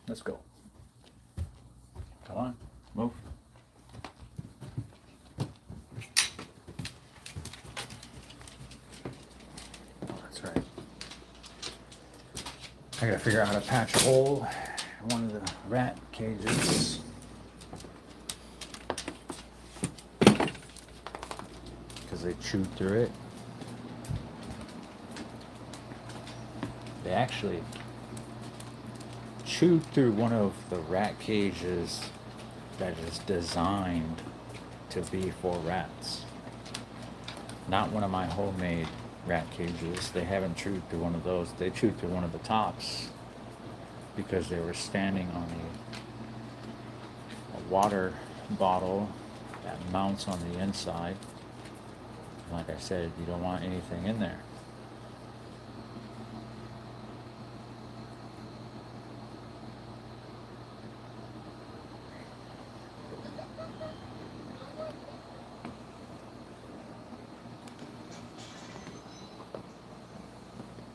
Let's go. Come on, move. Oh, that's right. I gotta figure out how to patch a hole in one of the rat cages. Because they chewed through it. They actually chewed through one of the rat cages that is designed to be for rats. Not one of my homemade rat cages. They haven't chewed through one of those. They chewed through one of the tops because they were standing on a water bottle that mounts on the inside. Like I said, you don't want anything in there.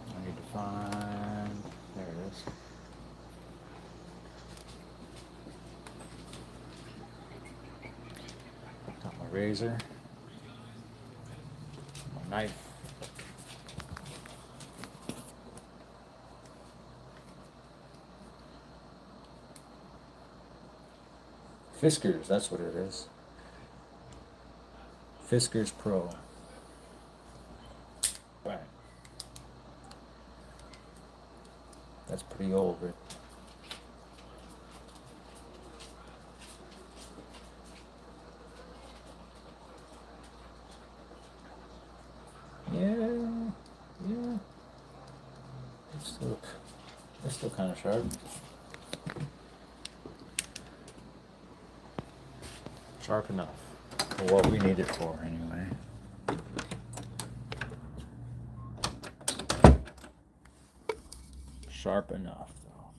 I need to find, there it is. Got my razor, my knife. Fiskars, that's what it is. Fiskars Pro. Right. That's pretty old, right? Yeah. It's still kind of sharp. Sharp enough for what we need it for, anyway. Sharp enough, though.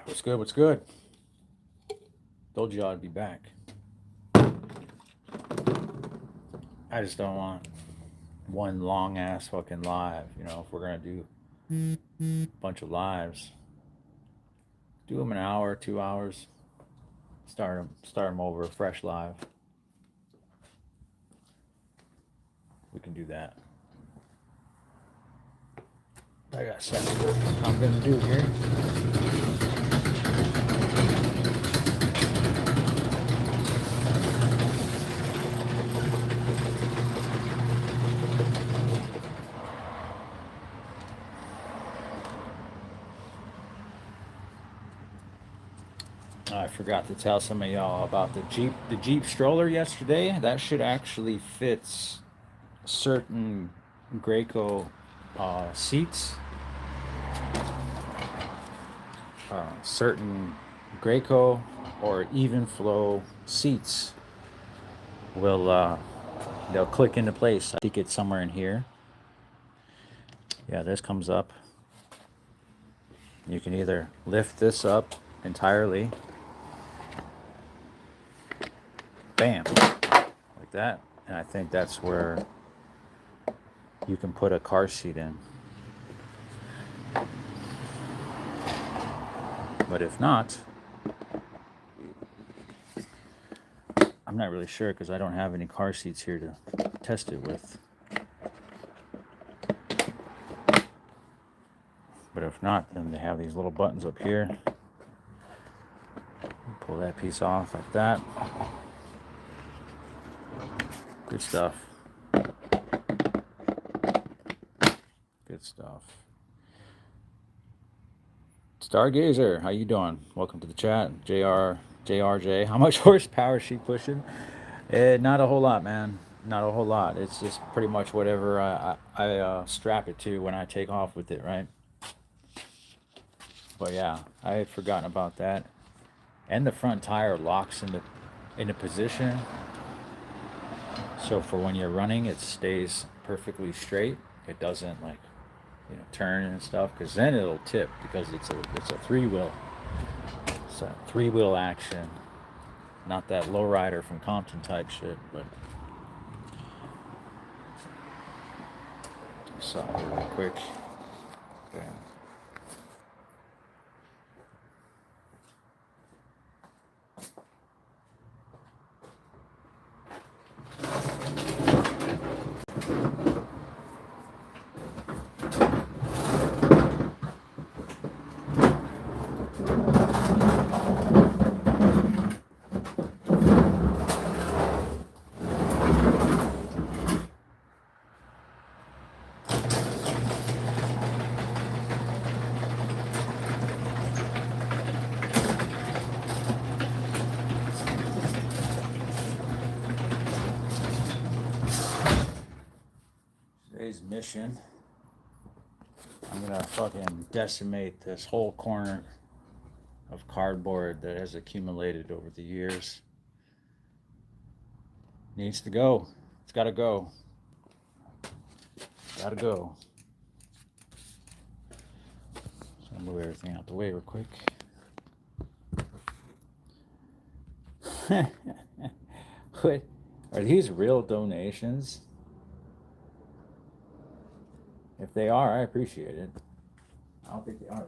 What's good? What's good? Told you I'd be back. I just don't want one long ass fucking live. You know, if we're gonna do a bunch of lives, do them an hour, 2 hours. Start them over a fresh live. We can do that. I got something I'm gonna do here. I forgot to tell some of y'all about the Jeep stroller yesterday. That shit actually fits certain Graco seats. Certain Graco or even flow seats will they'll click into place. I think it's somewhere in here. Yeah, this comes up. You can either lift this up entirely, bam, like that, and I think that's where you can put a car seat in. But if not, I'm not really sure because I don't have any car seats here to test it with. But if not, then they have these little buttons up here. Pull that piece off like that. Good stuff. Good stuff. Stargazer, how you doing? Welcome to the chat. JRJ. How much horsepower is she pushing? Not a whole lot, man. Not a whole lot. It's just pretty much whatever I strap it to when I take off with it, right? But yeah, I had forgotten about that. And the front tire locks into position. So for when you're running, it stays perfectly straight. It doesn't turn and stuff, because then it'll tip because it's a three-wheel. It's a three-wheel action, not that lowrider from Compton type shit. But this out here real quick. Okay. Today's mission, I'm gonna fucking decimate this whole corner of cardboard that has accumulated over the years. Needs to go. It's gotta go. Gotta go. So I'll move everything out the way real quick. What? Are these real donations? If they are, I appreciate it. I don't think they are.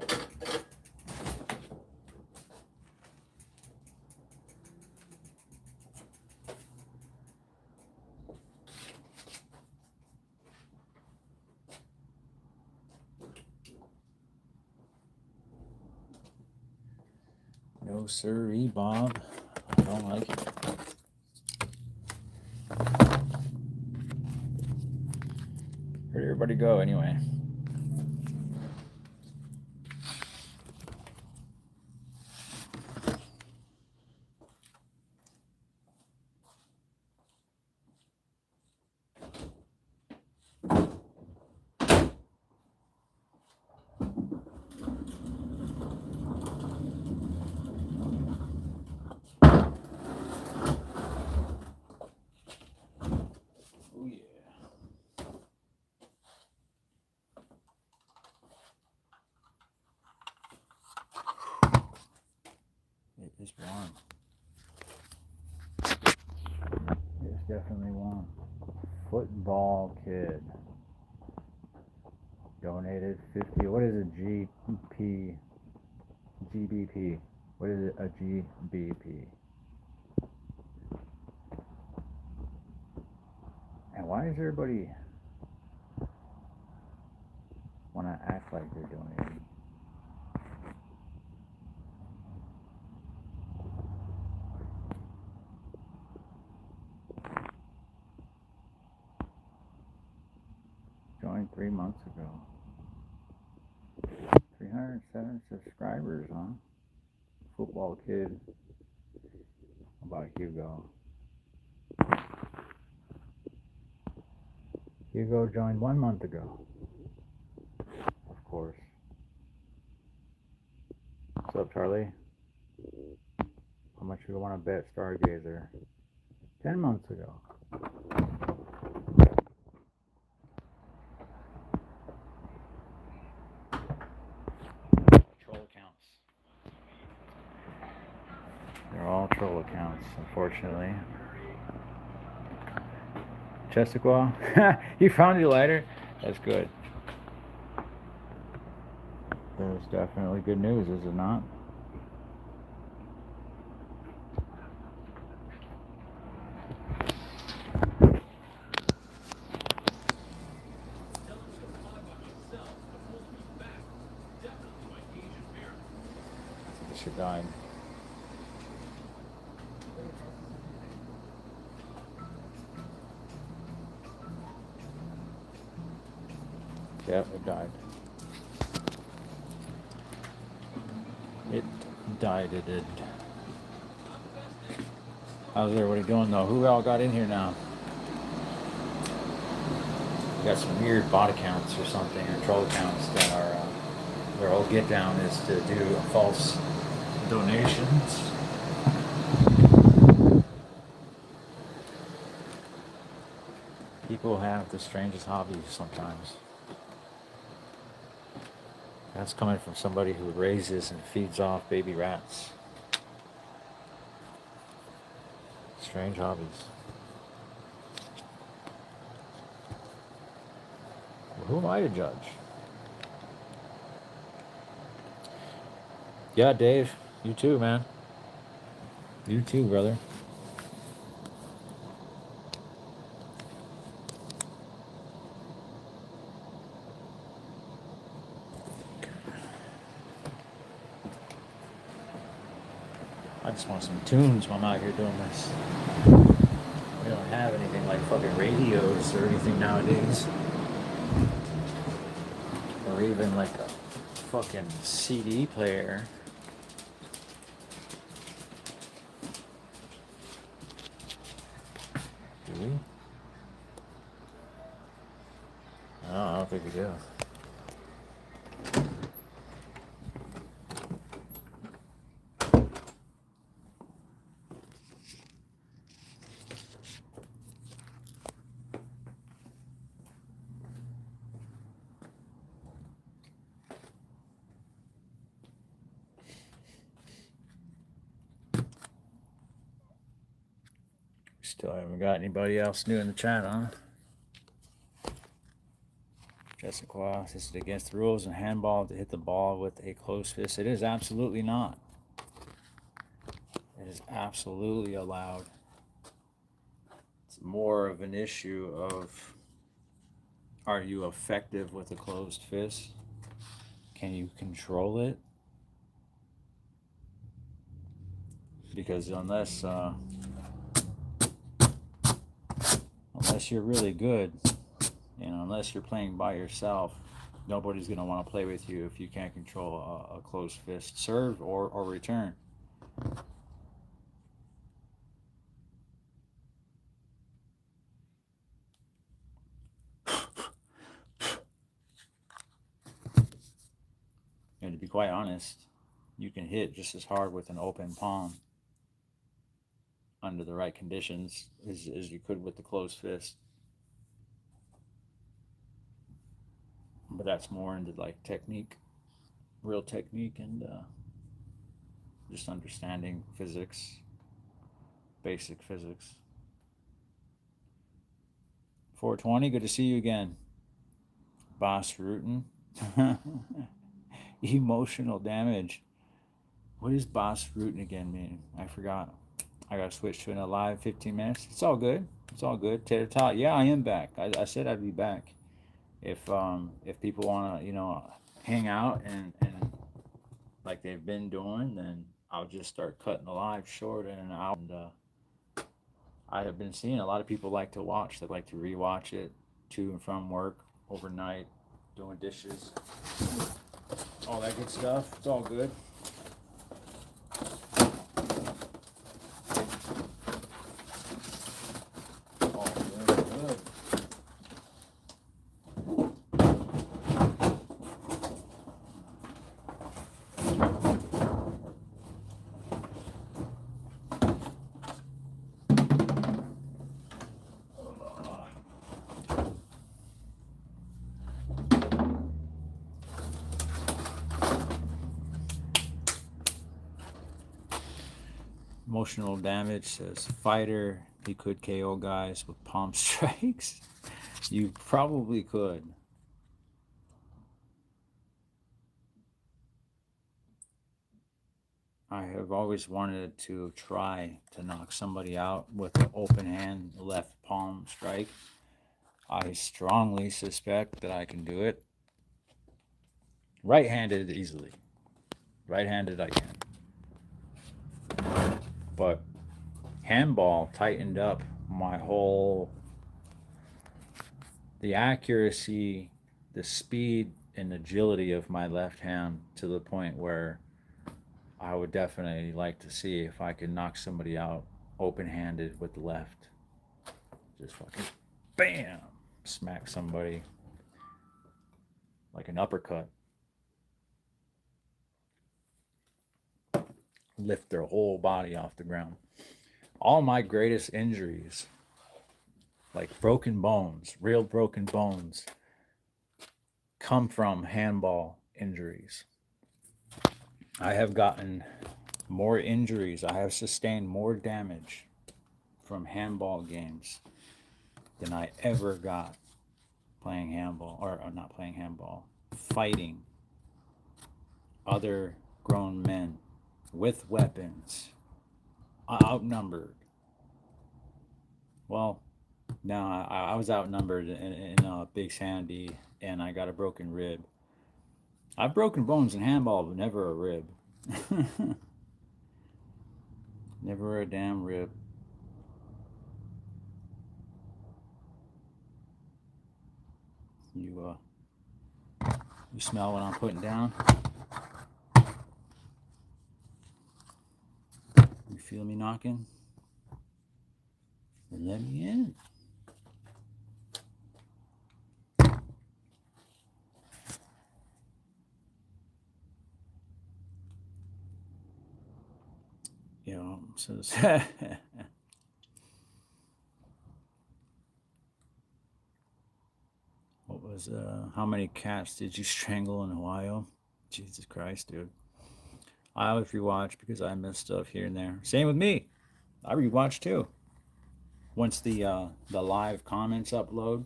No sirree, Bob. I don't like it. Where'd everybody go anyway? It's warm. It's definitely warm. Football kid donated 50. What is a GBP? What is it? A GBP? And why does everybody want to act like they're donating? Joined 3 months ago. 307 subscribers, huh? Football kid. How about Hugo? Hugo joined 1 month ago. Of course. What's up, Charlie? How much you want to bet Stargazer? 10 months ago. Troll accounts. They're all troll accounts, unfortunately. Chesapeake, you found your lighter? That's good. There's definitely good news, is it not? She died. Yep, it died. It died, it did. How's everybody doing though? Who all got in here now? We got some weird bot accounts or something, or troll accounts that are, their whole get down is to do false donations. People have the strangest hobbies sometimes. That's coming from somebody who raises and feeds off baby rats. Strange hobbies. Who am I to judge? Yeah, Dave. You too, man. You too, brother. I just want some tunes while I'm out here doing this. We don't have anything like fucking radios or anything nowadays. Or even like a fucking CD player. Do we? No, I don't think we do. Still haven't got anybody else new in the chat, huh? Jessica, is it against the rules in handball to hit the ball with a closed fist? It is absolutely not. It is absolutely allowed. It's more of an issue of, are you effective with a closed fist? Can you control it? Because unless you're really good, unless you're playing by yourself, nobody's going to want to play with you if you can't control a closed fist serve or return. And to be quite honest, you can hit just as hard with an open palm under the right conditions as you could with the closed fist. But that's more into like technique, real technique, and just understanding physics, basic physics. 420, good to see you again. Boss Rutin. Emotional damage. What does Boss Rutin again mean? I forgot. I gotta switch to an live 15 minutes. It's all good. It's all good. Tater tot. Yeah, I am back. I said I'd be back. If people wanna, hang out and like they've been doing, then I'll just start cutting the live short in an hour. And I have been seeing a lot of people like to watch. They like to rewatch it to and from work, overnight, doing dishes, all that good stuff. It's all good. All good. Emotional damage says fighter. He could KO guys with palm strikes. You probably could. I have always wanted to try to knock somebody out with an open hand left palm strike. I strongly suspect that I can do it. Right-handed easily. Right-handed I can. But handball tightened up my whole, the accuracy, the speed and agility of my left hand to the point where I would definitely like to see if I could knock somebody out open-handed with the left. Just fucking bam, smack somebody like an uppercut. Lift their whole body off the ground. All my greatest injuries, like broken bones, real broken bones, come from handball injuries. I have gotten more injuries. I have sustained more damage from handball games than I ever got playing handball, or not playing handball, fighting other grown men with weapons, outnumbered. Well, no, I was outnumbered in Big Sandy, and I got a broken rib. I've broken bones in handball, but never a rib. Never a damn rib. You you smell what I'm putting down? You feel me knocking? Let me in. You know, so what was how many cats did you strangle in Ohio? Jesus Christ, dude. I always rewatch because I miss stuff here and there. Same with me. I rewatch too. Once the live comments upload,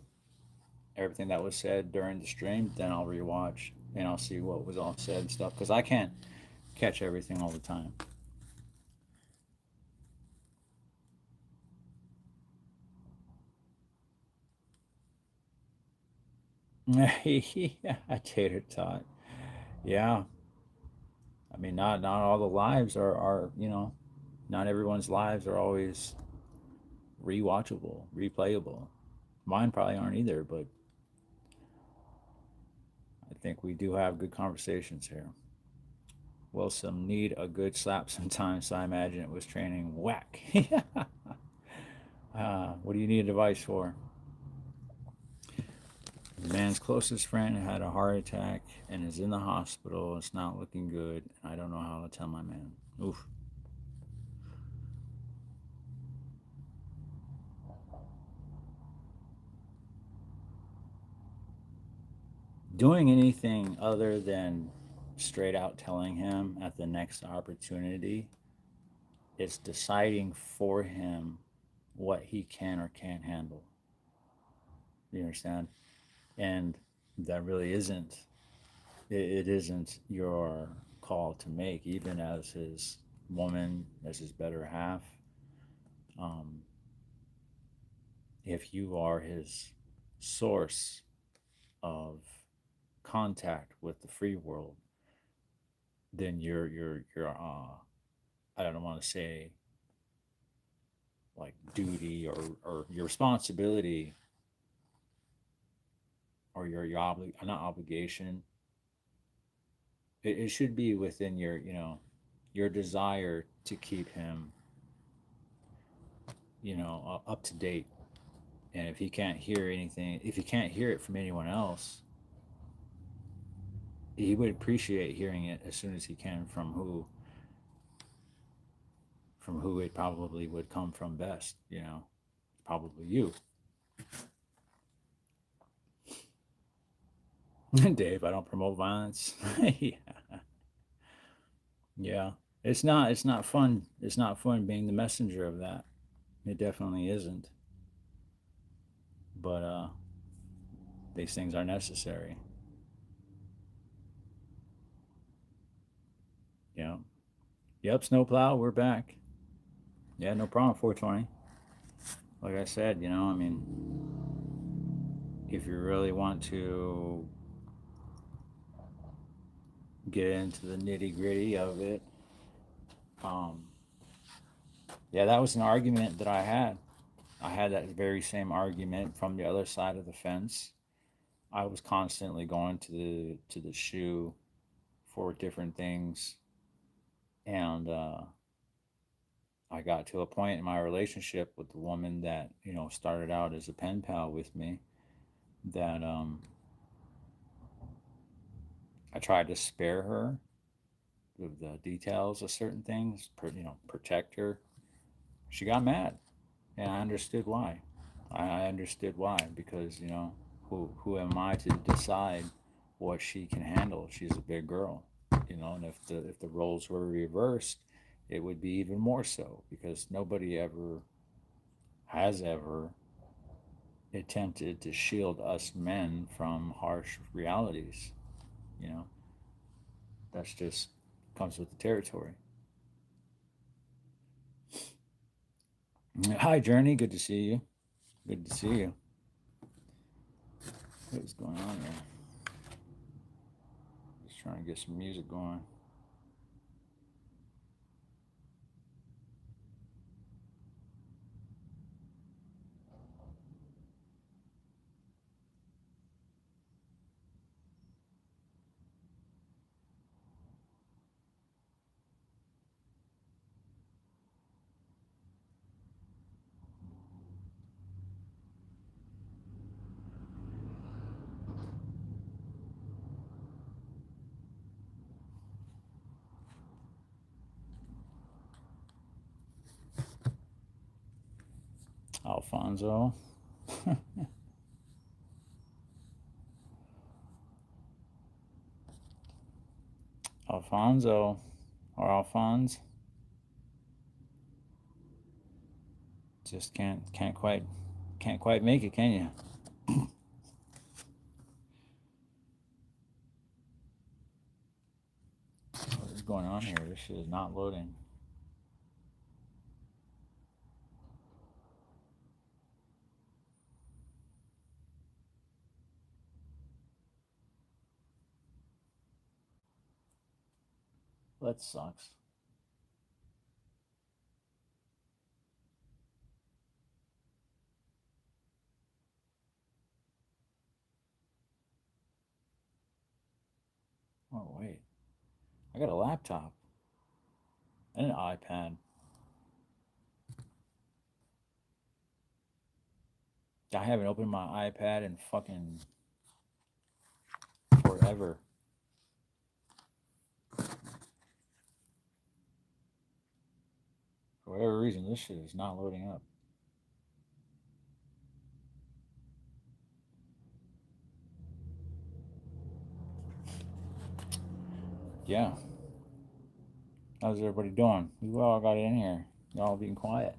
everything that was said during the stream, then I'll rewatch and I'll see what was all said and stuff because I can't catch everything all the time. Yeah, tater tot. Yeah, I mean, not all the lives are not everyone's lives are always rewatchable, replayable. Mine probably aren't either, but I think we do have good conversations here. Will some need a good slap sometimes, so I imagine it was training. Whack. What do you need advice for? The man's closest friend had a heart attack and is in the hospital. It's not looking good. I don't know how to tell my man. Oof. Doing anything other than straight out telling him at the next opportunity, it's deciding for him what he can or can't handle. You understand? And that really isn't, it isn't your call to make, even as his woman, as his better half. Um, if you are his source of contact with the free world, then your I don't want to say like duty or your responsibility or not obligation. It should be within your your desire to keep him up to date. And if he can't hear anything, if he can't hear it from anyone else, he would appreciate hearing it as soon as he can from who it probably would come from best. Probably you. Dave, I don't promote violence. Yeah. Yeah. It's not fun. It's not fun being the messenger of that. It definitely isn't. But these things are necessary. Yeah. Yep, snowplow, we're back. Yeah, no problem, 420. Like I said, I mean, if you really want to get into the nitty gritty of it, um, yeah, that was an argument that I had. I had that very same argument from the other side of the fence. I was constantly going to the shoe for different things, and I got to a point in my relationship with the woman that started out as a pen pal with me that I tried to spare her the details of certain things, protect her. She got mad, and I understood why. I understood why because who am I to decide what she can handle? She's a big girl, and if the roles were reversed, it would be even more so because nobody ever has ever attempted to shield us men from harsh realities. You know, that's just comes with the territory. Hi, Journey. Good to see you. Good to see you. What's going on here? Just trying to get some music going. Alfonso. Alfonso or Alphonse. Just can't quite make it, can you? What is going on here? This shit is not loading. That sucks. Oh wait, I got a laptop and an iPad. I haven't opened my iPad in fucking forever. For whatever reason, this shit is not loading up. Yeah. How's everybody doing? We all got in here. Y'all being quiet.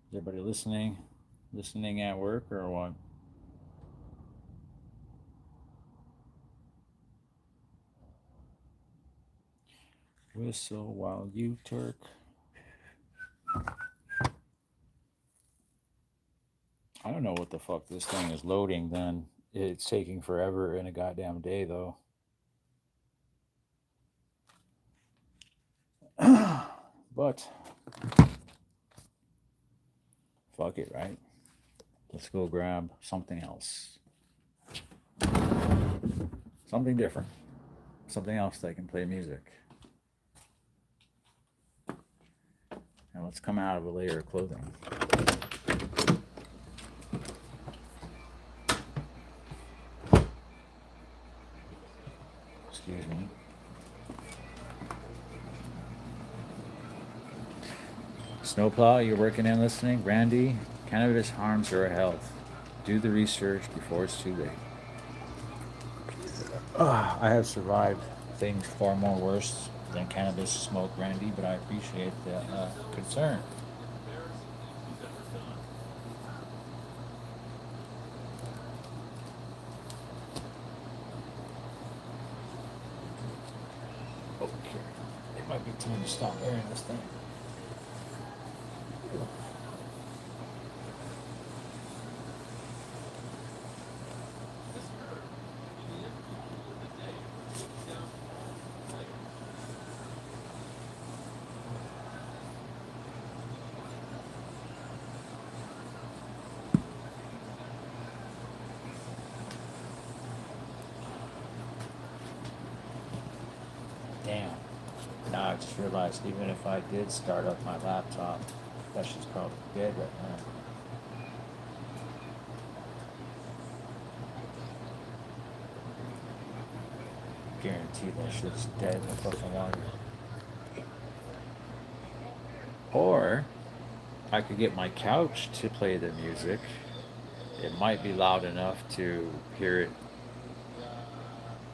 Is everybody listening? Listening at work or what? Whistle while you Turk. I don't know what the fuck this thing is loading then. It's taking forever in a goddamn day though. But fuck it, right? Let's go grab something else. Something different. Something else that can play music. Now let's come out of a layer of clothing. Excuse me. Snowplow, you're working and listening. Randy, cannabis harms your health. Do the research before it's too late. I have survived things far more worse than cannabis smoke, Randy, but I appreciate the concern. Okay, it might be time to stop airing this thing. Damn. Now I just realized even if I did start up my laptop, that shit's probably dead right now. Guarantee that shit's dead in the fucking water. Or I could get my couch to play the music. It might be loud enough to hear it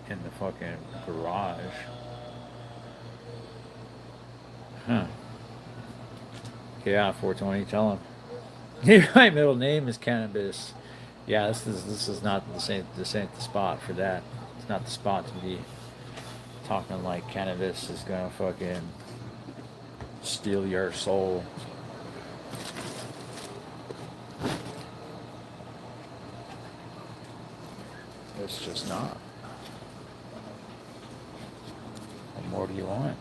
in the fucking garage. Huh. Yeah, 420. Tell him. My middle name is cannabis. Yeah, this is not this ain't the spot for that. It's not the spot to be talking like cannabis is gonna fucking steal your soul. It's just not. What more do you want?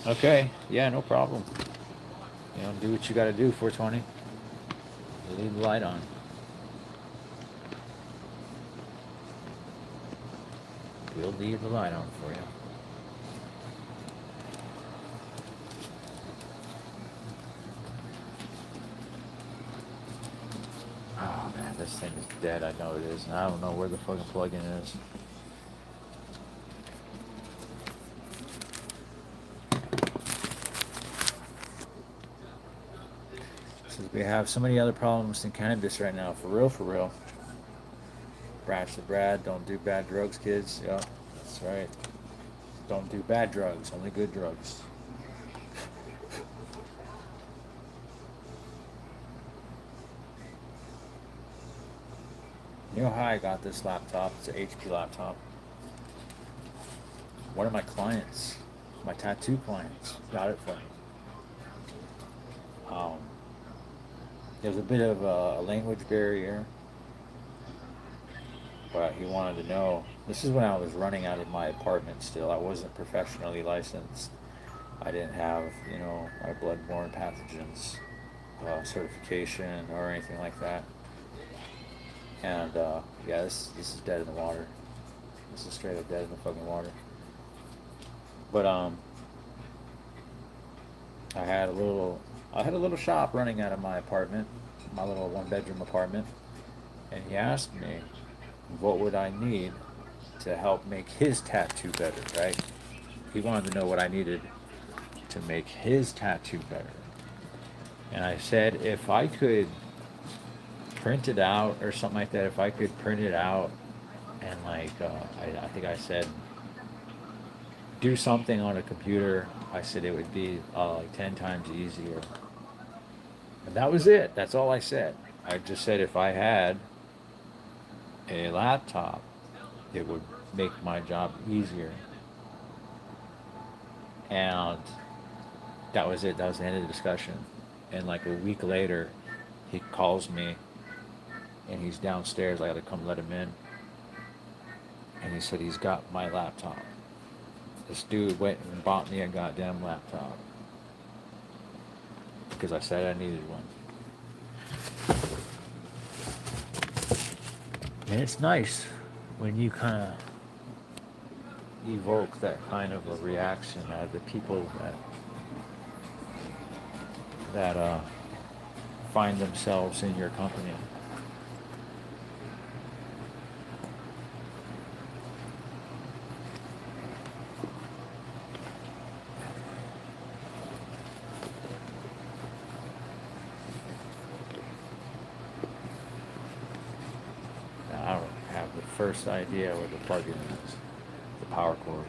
Okay, yeah, no problem. Do what you got to do. 420. Leave the light on. We'll leave the light on for you. Oh man, this thing is dead. I know it is, and I don't know where the fucking plug-in is. Since we have so many other problems than cannabis right now, for real, for real. Brash the Brad, don't do bad drugs, kids. Yeah, that's right. Don't do bad drugs, only good drugs. You know how I got this laptop? It's an HP laptop. One of my clients, my tattoo clients, got it for me. Um, there's a bit of a language barrier, but he wanted to know. This is when I was running out of my apartment still. I wasn't professionally licensed. I didn't have, my bloodborne pathogens certification or anything like that. And yeah, this is dead in the water. This is straight up dead in the fucking water. But I had a little shop running out of my apartment, my little one-bedroom apartment, and he asked me what would I need to help make his tattoo better, right? He wanted to know what I needed to make his tattoo better. And I said if I could print it out or something like that, if I could print it out and I think I said do something on a computer, I said it would be like 10 times easier. And that was it. That's all I said. I just said if I had a laptop, it would make my job easier. And that was it. That was the end of the discussion. And like a week later, he calls me and he's downstairs. I got to come let him in. And he said he's got my laptop. This dude went and bought me a goddamn laptop because I said I needed one. And it's nice when you kind of evoke that kind of a reaction out of the people that find themselves in your company. I don't have the first idea where the plug-in is. The power cord.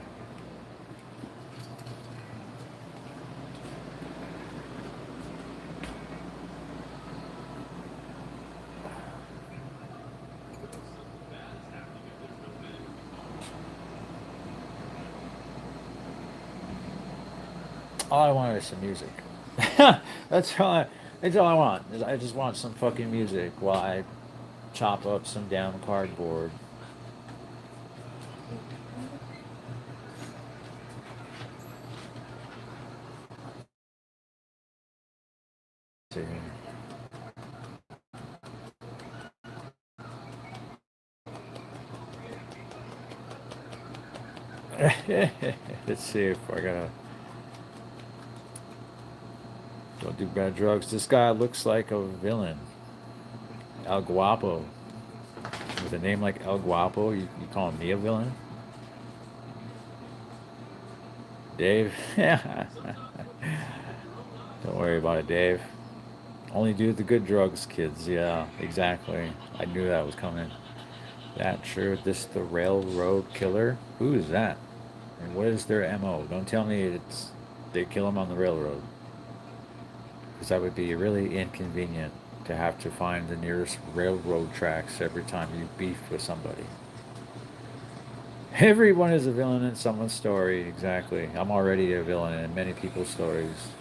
All I want is some music. that's all I. That's all I want. I just want some fucking music while I chop up some damn cardboard. Let's see if I gotta. Don't do bad drugs. This guy looks like a villain. El Guapo. With a name like El Guapo, you call me a villain? Dave? Don't worry about it, Dave. Only do the good drugs, kids. Yeah, exactly. I knew that was coming. That sure. This the railroad killer? Who is that? And what is their MO? Don't tell me it's they kill them on the railroad, because that would be really inconvenient to have to find the nearest railroad tracks every time you beef with somebody. Everyone is a villain in someone's story, exactly. I'm already a villain in many people's stories.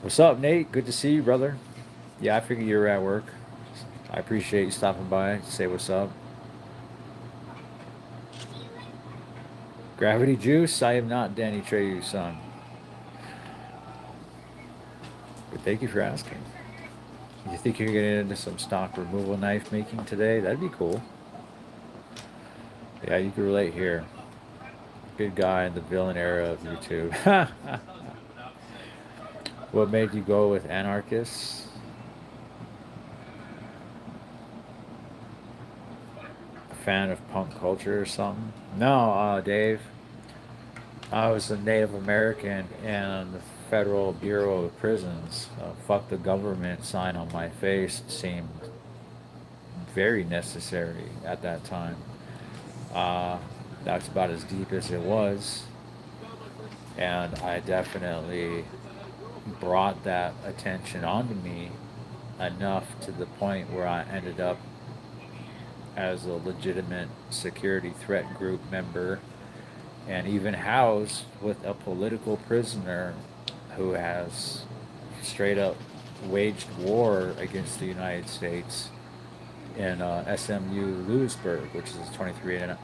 What's up, Nate? Good to see you, brother. Yeah, I figured you were at work. I appreciate you stopping by. Say what's up. Gravity Juice? I am not Danny Treyu's son. But thank you for asking. You think you're getting into some stock removal knife making today? That'd be cool. Yeah, you can relate here. Good guy in the villain era of YouTube. What made you go with anarchists? A fan of punk culture or something? No, Dave. I was a Native American and the Federal Bureau of Prisons. Fuck the government sign on my face seemed very necessary at that time. Uh, that's about as deep as it was. And I definitely brought that attention onto me enough to the point where I ended up as a legitimate security threat group member and even housed with a political prisoner who has straight up waged war against the United States in SMU Lewisburg, which is a 23-1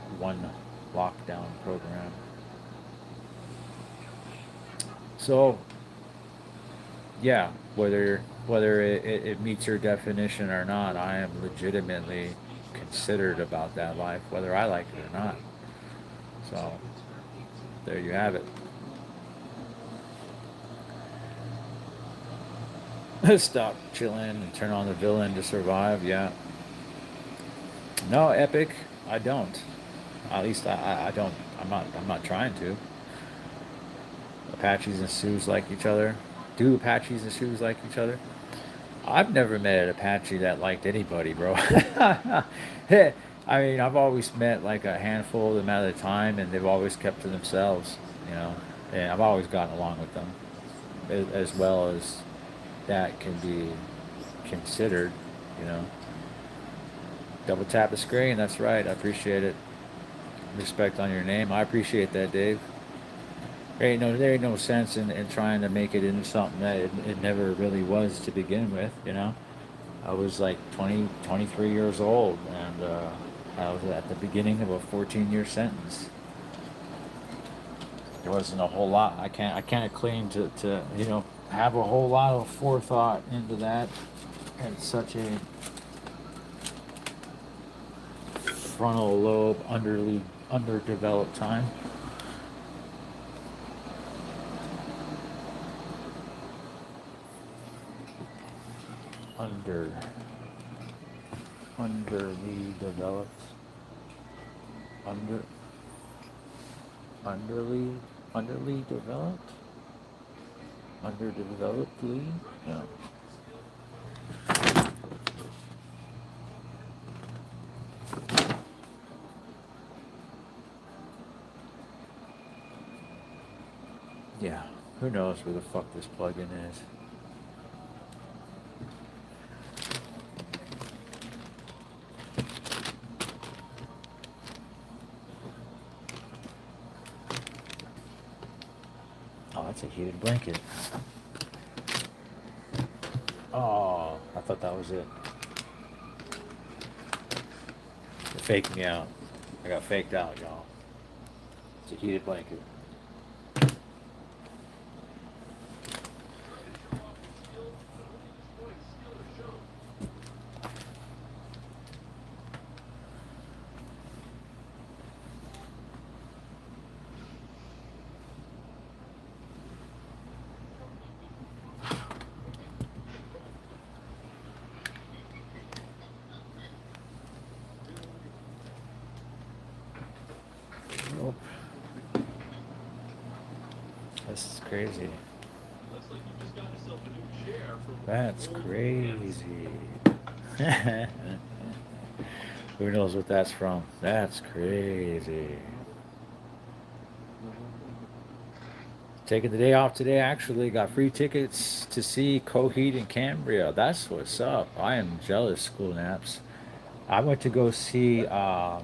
lockdown program. So, yeah, whether it meets your definition or not, I am legitimately considered about that life, whether I like it or not. So, there you have it. Stop chilling and turn on the villain to survive. Yeah. No, Epic. I don't. At least I don't. I'm not trying to. Apaches and Sioux like each other. Do Apaches and Sioux like each other? I've never met an Apache that liked anybody, bro. Hey, I mean, I've always met like a handful of them at a time, and they've always kept to themselves, you know. And I've always gotten along with them, as well as that can be considered, you know. Double tap the screen. That's right. I appreciate it. Respect on your name. I appreciate that, Dave. There ain't no sense in trying to make it into something that it never really was to begin with, you know. I was like 20, 23 years old, and I was at the beginning of a 14-year sentence. There wasn't a whole lot. I can't claim to have a whole lot of forethought into that at such a frontal lobe underdeveloped time. Under underly developed under underly developed underdevelovedly. No. Yeah, who knows where the fuck this plugin is. Oh, that's a heated blanket. Oh, I thought that was it. They faked me out. I got faked out, y'all. It's a heated blanket. Nope. This is crazy. That's crazy. Who knows what that's from? That's crazy. Taking the day off today, actually. Got free tickets to see Coheed and Cambria. That's what's up. I am jealous, School Naps. I went to go see, I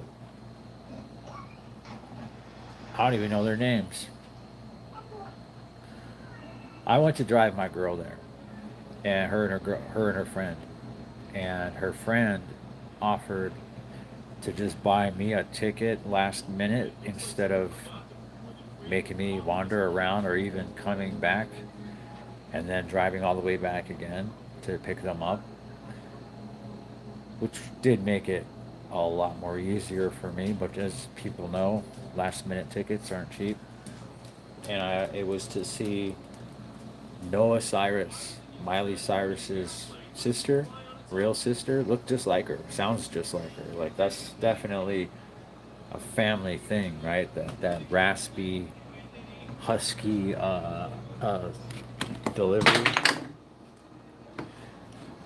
don't even know their names. I went to drive my girl there, and her and her friend. And her friend offered to just buy me a ticket last minute instead of making me wander around or even coming back and then driving all the way back again to pick them up, which did make it a lot more easier for me. But as people know, last minute tickets aren't cheap. And it was to see Noah Cyrus, Miley Cyrus's sister, real sister, looked just like her, sounds just like her. Like that's definitely a family thing, right? That raspy, husky uh, delivery.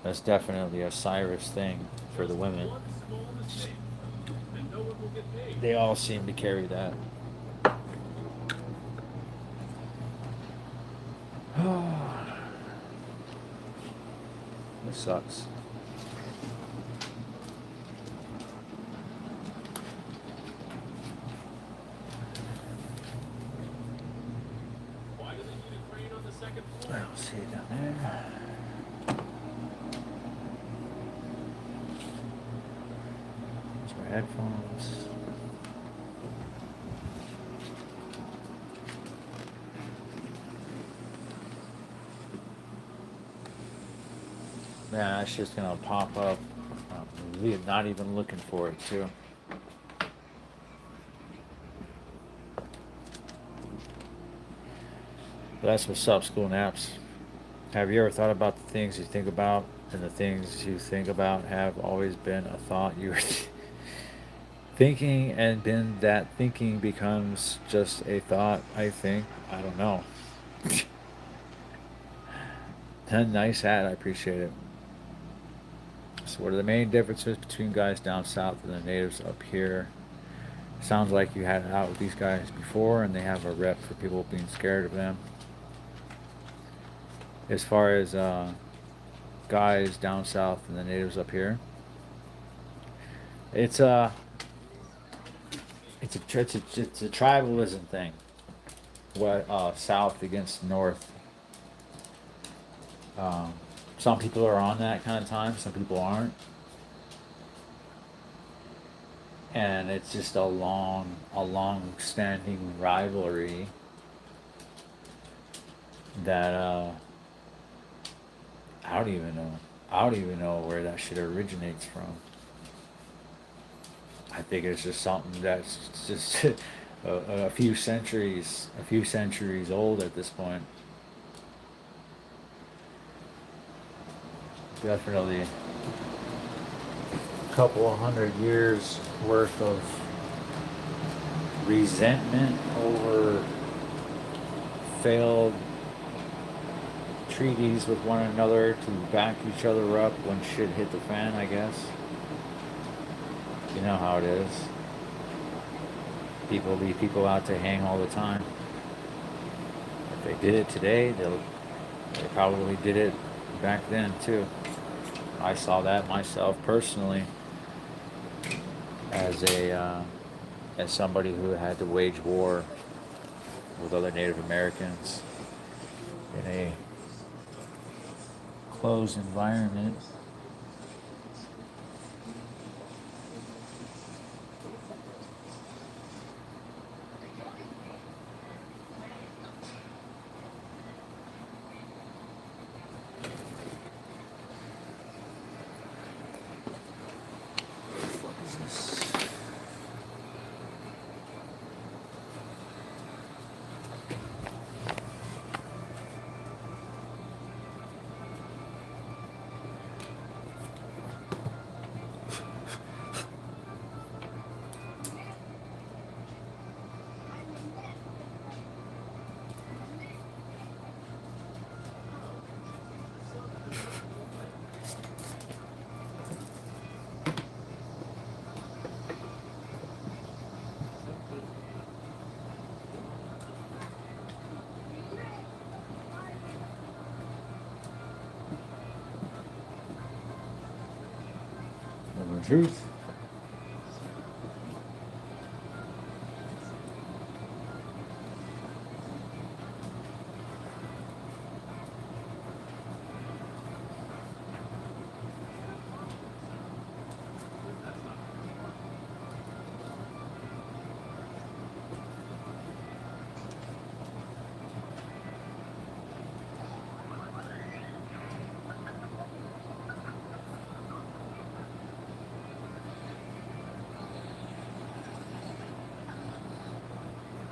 That's definitely a Cyrus thing for the women. They all seem to carry that. This sucks. I don't see it down there. There's my headphones. Man, that's just gonna pop up. I'm not even looking for it too. But that's what's up, School Naps. Have you ever thought about the things you think about, and the things you think about have always been a thought you were thinking, and then that thinking becomes just a thought? I think. I don't know. Nice hat. I appreciate it. So, what are the main differences between guys down south and the natives up here? Sounds like you had it out with these guys before, and they have a rep for people being scared of them. As far as guys down south and the natives up here, it's a it's a tribalism thing. What south against north. Um, some people are on that kind of time. Some people aren't, and it's just a long-standing rivalry that I don't even know. I don't even know where that shit originates from. I think it's just something that's just a few centuries old at this point. Definitely a couple of 100 years worth of resentment over failed treaties with one another to back each other up when shit hit the fan, I guess. You know how it is. People leave people out to hang all the time. If they did it today, they probably did it back then too. I saw that myself personally as as somebody who had to wage war with other Native Americans in a closed environment. What is this? the truth.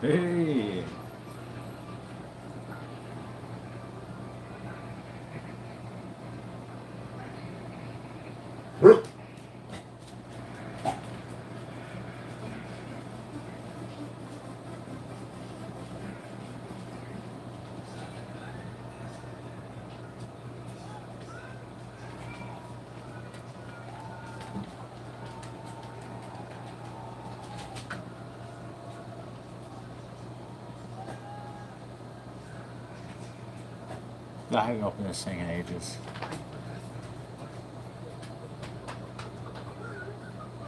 Hey. I haven't opened this thing in ages.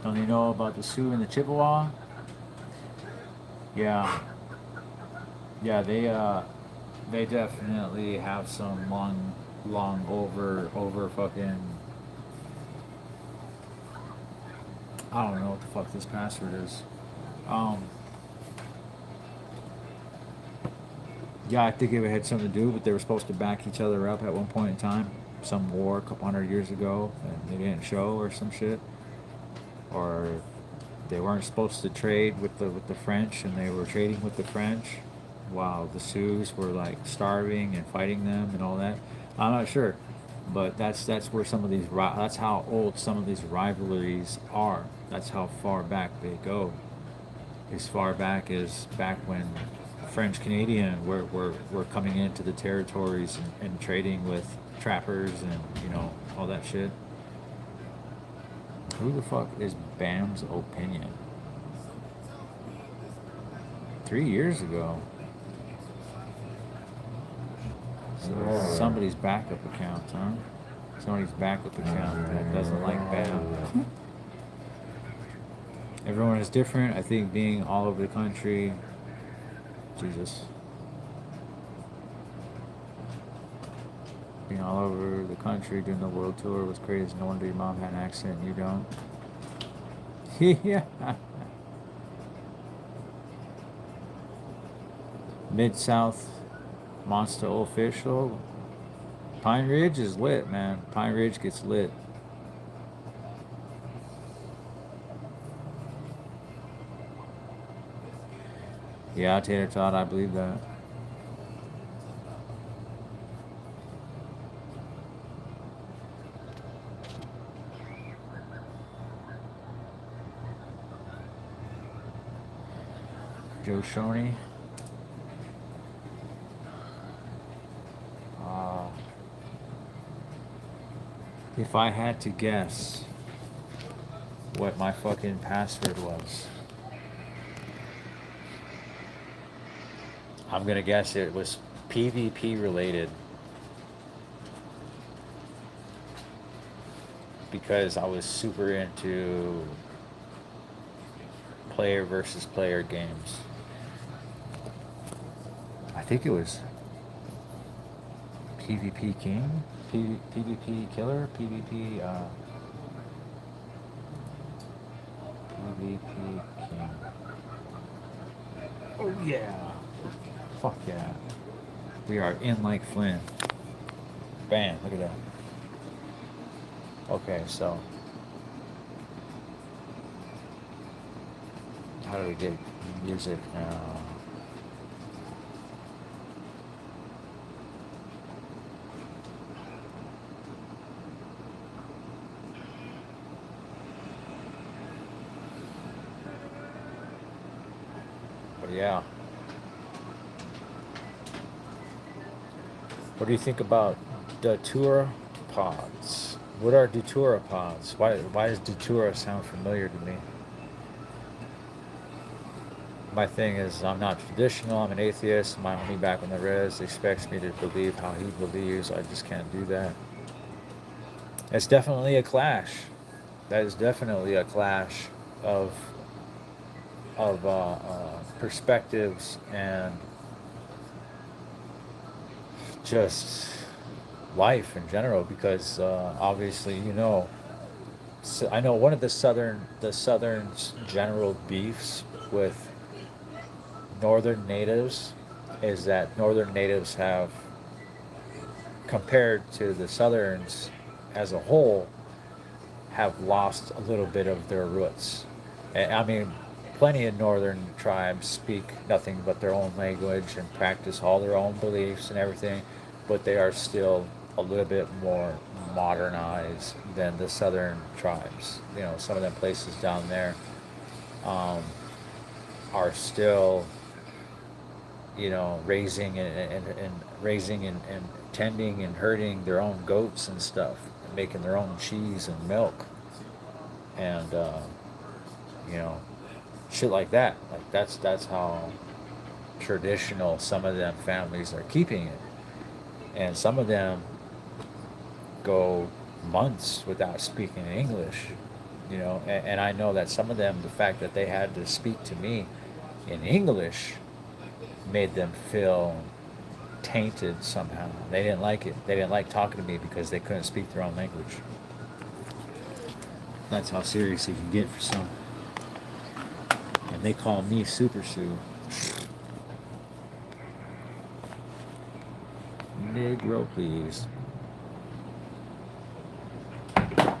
Don't you know about the Sioux and the Chippewa? Yeah. Yeah, they definitely have some long over fucking. I don't know what the fuck this password is. Um. Yeah, I think it had something to do, but they were supposed to back each other up at one point in time. Some war a couple hundred years ago, and they didn't show or some shit. Or they weren't supposed to trade with the French, and they were trading with the French, while the Sioux were like starving and fighting them and all that. I'm not sure, but that's where some of these that's how old some of these rivalries are. That's how far back they go. As far back as back when French Canadian were coming into the territories and trading with trappers and all that shit. Who the fuck is Bam's Opinion? 3 years ago. So somebody's backup account, huh? Somebody's backup account that doesn't like Bam. Everyone is different. I think being all over the country, Jesus. Being all over the country doing the world tour was crazy. No wonder your mom had an accent and you don't. Yeah. Mid-South Monster Official. Pine Ridge is lit, man. Pine Ridge gets lit. Yeah, Tater Tot, I believe that. Joe Shoney. If I had to guess what my fucking password was, I'm gonna guess it was PvP related. Because I was super into player versus player games. I think it was PvP King? PvP Killer? PvP, PvP King. Oh yeah! Fuck yeah. We are in like Flynn. Bam, look at that. Okay, so how do we get music now? But yeah. What do you think about Datura pods? What are Datura pods? Why does Datura sound familiar to me? My thing is, I'm not traditional. I'm an atheist. My homie back on the res expects me to believe how he believes. I just can't do that. It's definitely a clash. That is definitely a clash of perspectives and just life in general. Because obviously, so I know one of the southern's general beefs with northern natives is that northern natives have, compared to the southerns as a whole, have lost a little bit of their roots. I mean, plenty of northern tribes speak nothing but their own language and practice all their own beliefs and everything, but they are still a little bit more modernized than the southern tribes. Some of them places down there um, are still, raising and tending and herding their own goats and stuff, and making their own cheese and milk, and you know, shit like that. Like that's how traditional some of them families are keeping it, and some of them go months without speaking English. And I know that some of them, the fact that they had to speak to me in English made them feel tainted somehow. They didn't like it. They didn't like talking to me because they couldn't speak their own language. That's how serious it can get for some. And they call me Super Sue. Negro, please. God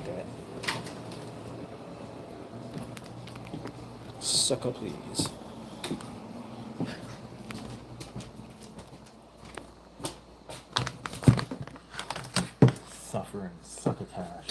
damn it. Sucker, please. Suffering succotash.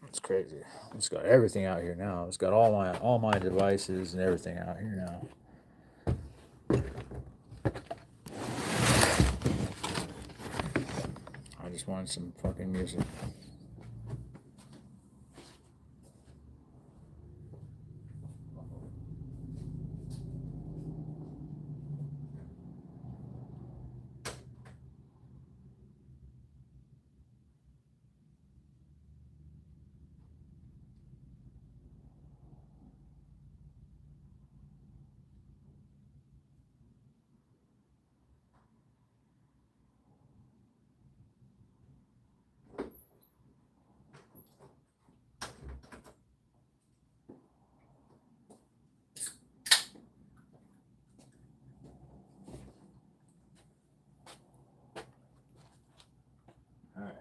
It's crazy. It's got everything out here now. It's got all my devices and everything out here now. I just wanted some fucking music. All right.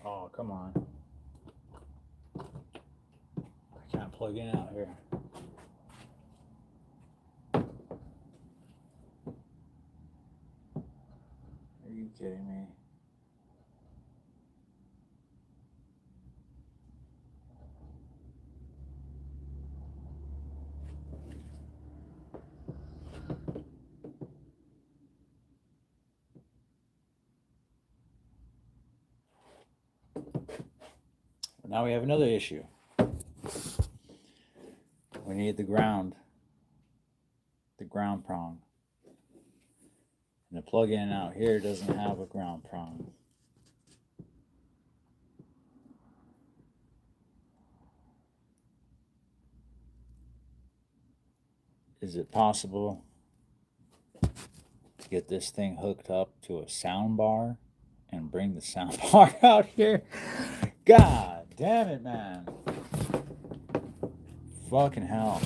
Oh, come on. I can't plug in out here. Are you kidding me? Now we have another issue. We need the ground prong. And the plug-in out here doesn't have a ground prong. Is it possible to get this thing hooked up to a sound bar and bring the sound bar out here? God damn it, man. Fucking hell.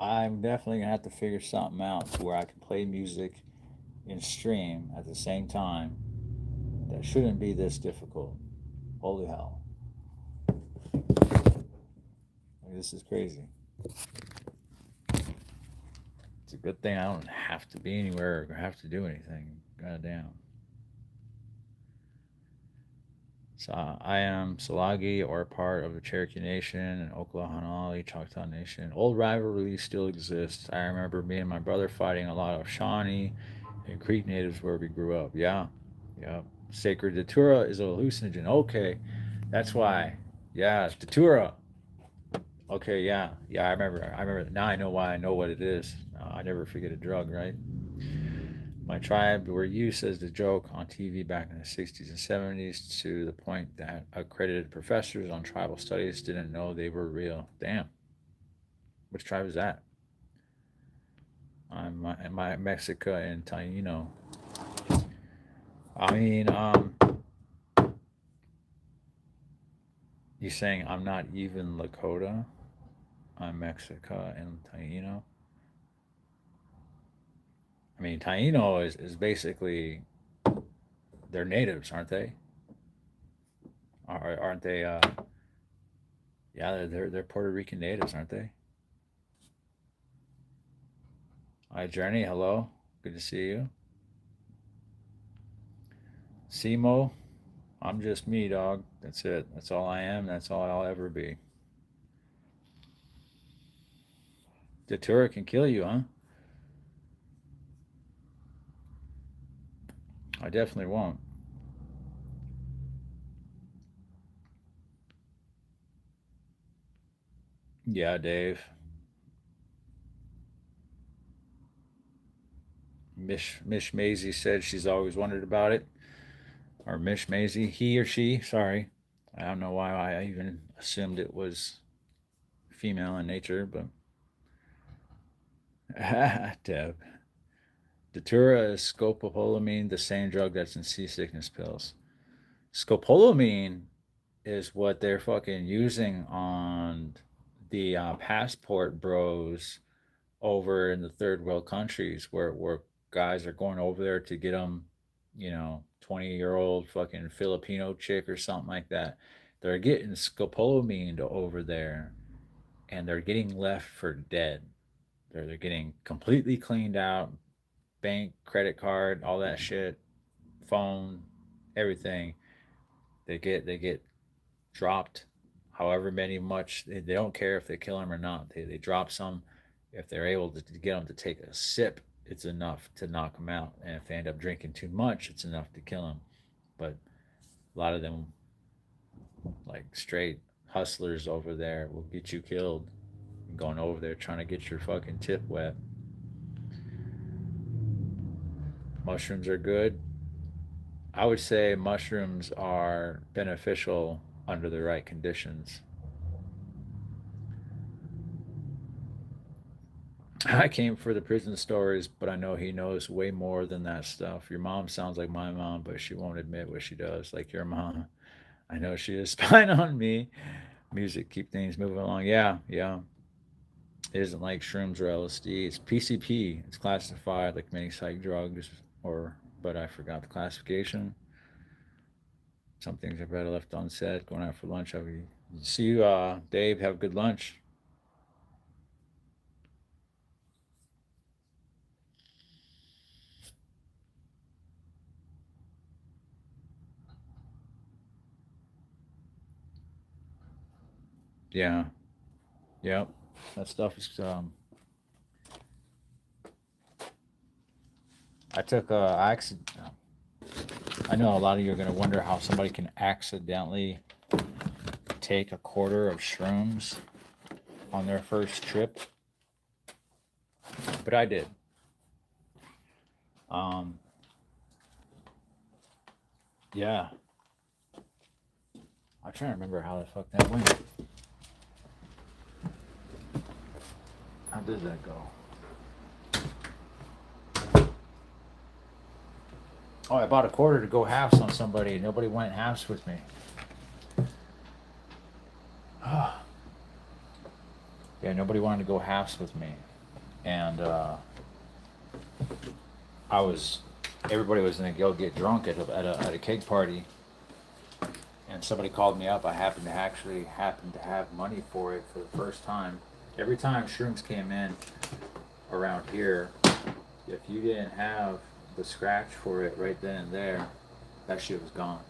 I'm definitely gonna have to figure something out to where I can play music and stream at the same time. That shouldn't be this difficult. Holy hell. Like, this is crazy. It's a good thing I don't have to be anywhere or have to do anything. God damn. So I am Salagi, or part of the Cherokee Nation and Oklahonalee Choctaw Nation. Old rivalry still exists. I remember me and my brother fighting a lot of Shawnee and Creek natives where we grew up. Yeah, yeah. Sacred Datura is a hallucinogen. Okay, that's why. Yeah, Datura. Okay, yeah, yeah. I remember. I remember. Now I know why. I know what it is. I never forget a drug, right? My tribe were used as the joke on TV back in the 60s and 70s, to the point that accredited professors on tribal studies didn't know they were real. Damn. Which tribe is that? My Mexica and Taino. I mean, you saying I'm not even Lakota? I'm Mexica and Taino. I mean, Taino is basically, they're natives, aren't they? Aren't they? Yeah, they're Puerto Rican natives, aren't they? Hi, Journey. Hello. Good to see you. Simo, I'm just me, dog. That's it. That's all I am. That's all I'll ever be. Datura can kill you, huh? I definitely won't. Yeah, Dave. Mish Maisie said she's always wondered about it. Or Mish Maisie, he or she, sorry. I don't know why I even assumed it was female in nature, but Deb. Datura is scopolamine, the same drug that's in seasickness pills. Scopolamine is what they're fucking using on the passport bros over in the third world countries, where guys are going over there to get them, 20-year-old fucking Filipino chick or something like that. They're getting scopolamine over there, and they're getting left for dead. They're getting completely cleaned out, bank, credit card, all that shit, phone, everything. They get dropped, however many much, they don't care if they kill them or not. They drop some. If they're able to get them to take a sip, it's enough to knock them out. And if they end up drinking too much, it's enough to kill them. But a lot of them, like straight hustlers over there, will get you killed going over there trying to get your fucking tip wet. Mushrooms are good. I would say mushrooms are beneficial under the right conditions. I came for the prison stories, but I know he knows way more than that stuff. Your mom sounds like my mom, but she won't admit what she does, like your mom. I know she is spying on me. Music keep things moving along. Yeah, yeah. It isn't like shrooms or LSD. It's PCP. It's classified like many psych drugs, or but I forgot the classification. Some things I better left unsaid. Going out for lunch. Have you see you, Dave? Have a good lunch. Yeah. Yep. That stuff is. I took accident. I know a lot of you are going to wonder how somebody can accidentally take a quarter of shrooms on their first trip, but I did. Um, yeah, I'm trying to remember how the fuck that went. How did that go? Oh, I bought a quarter to go halves on somebody. Nobody went halves with me. Yeah, nobody wanted to go halves with me. and I was, everybody was gonna go get drunk at a cake party, and somebody called me up. I happened to actually happen to have money for it for the first time. Every time shrooms came in around here, if you didn't have the scratch for it right then and there, that shit was gone.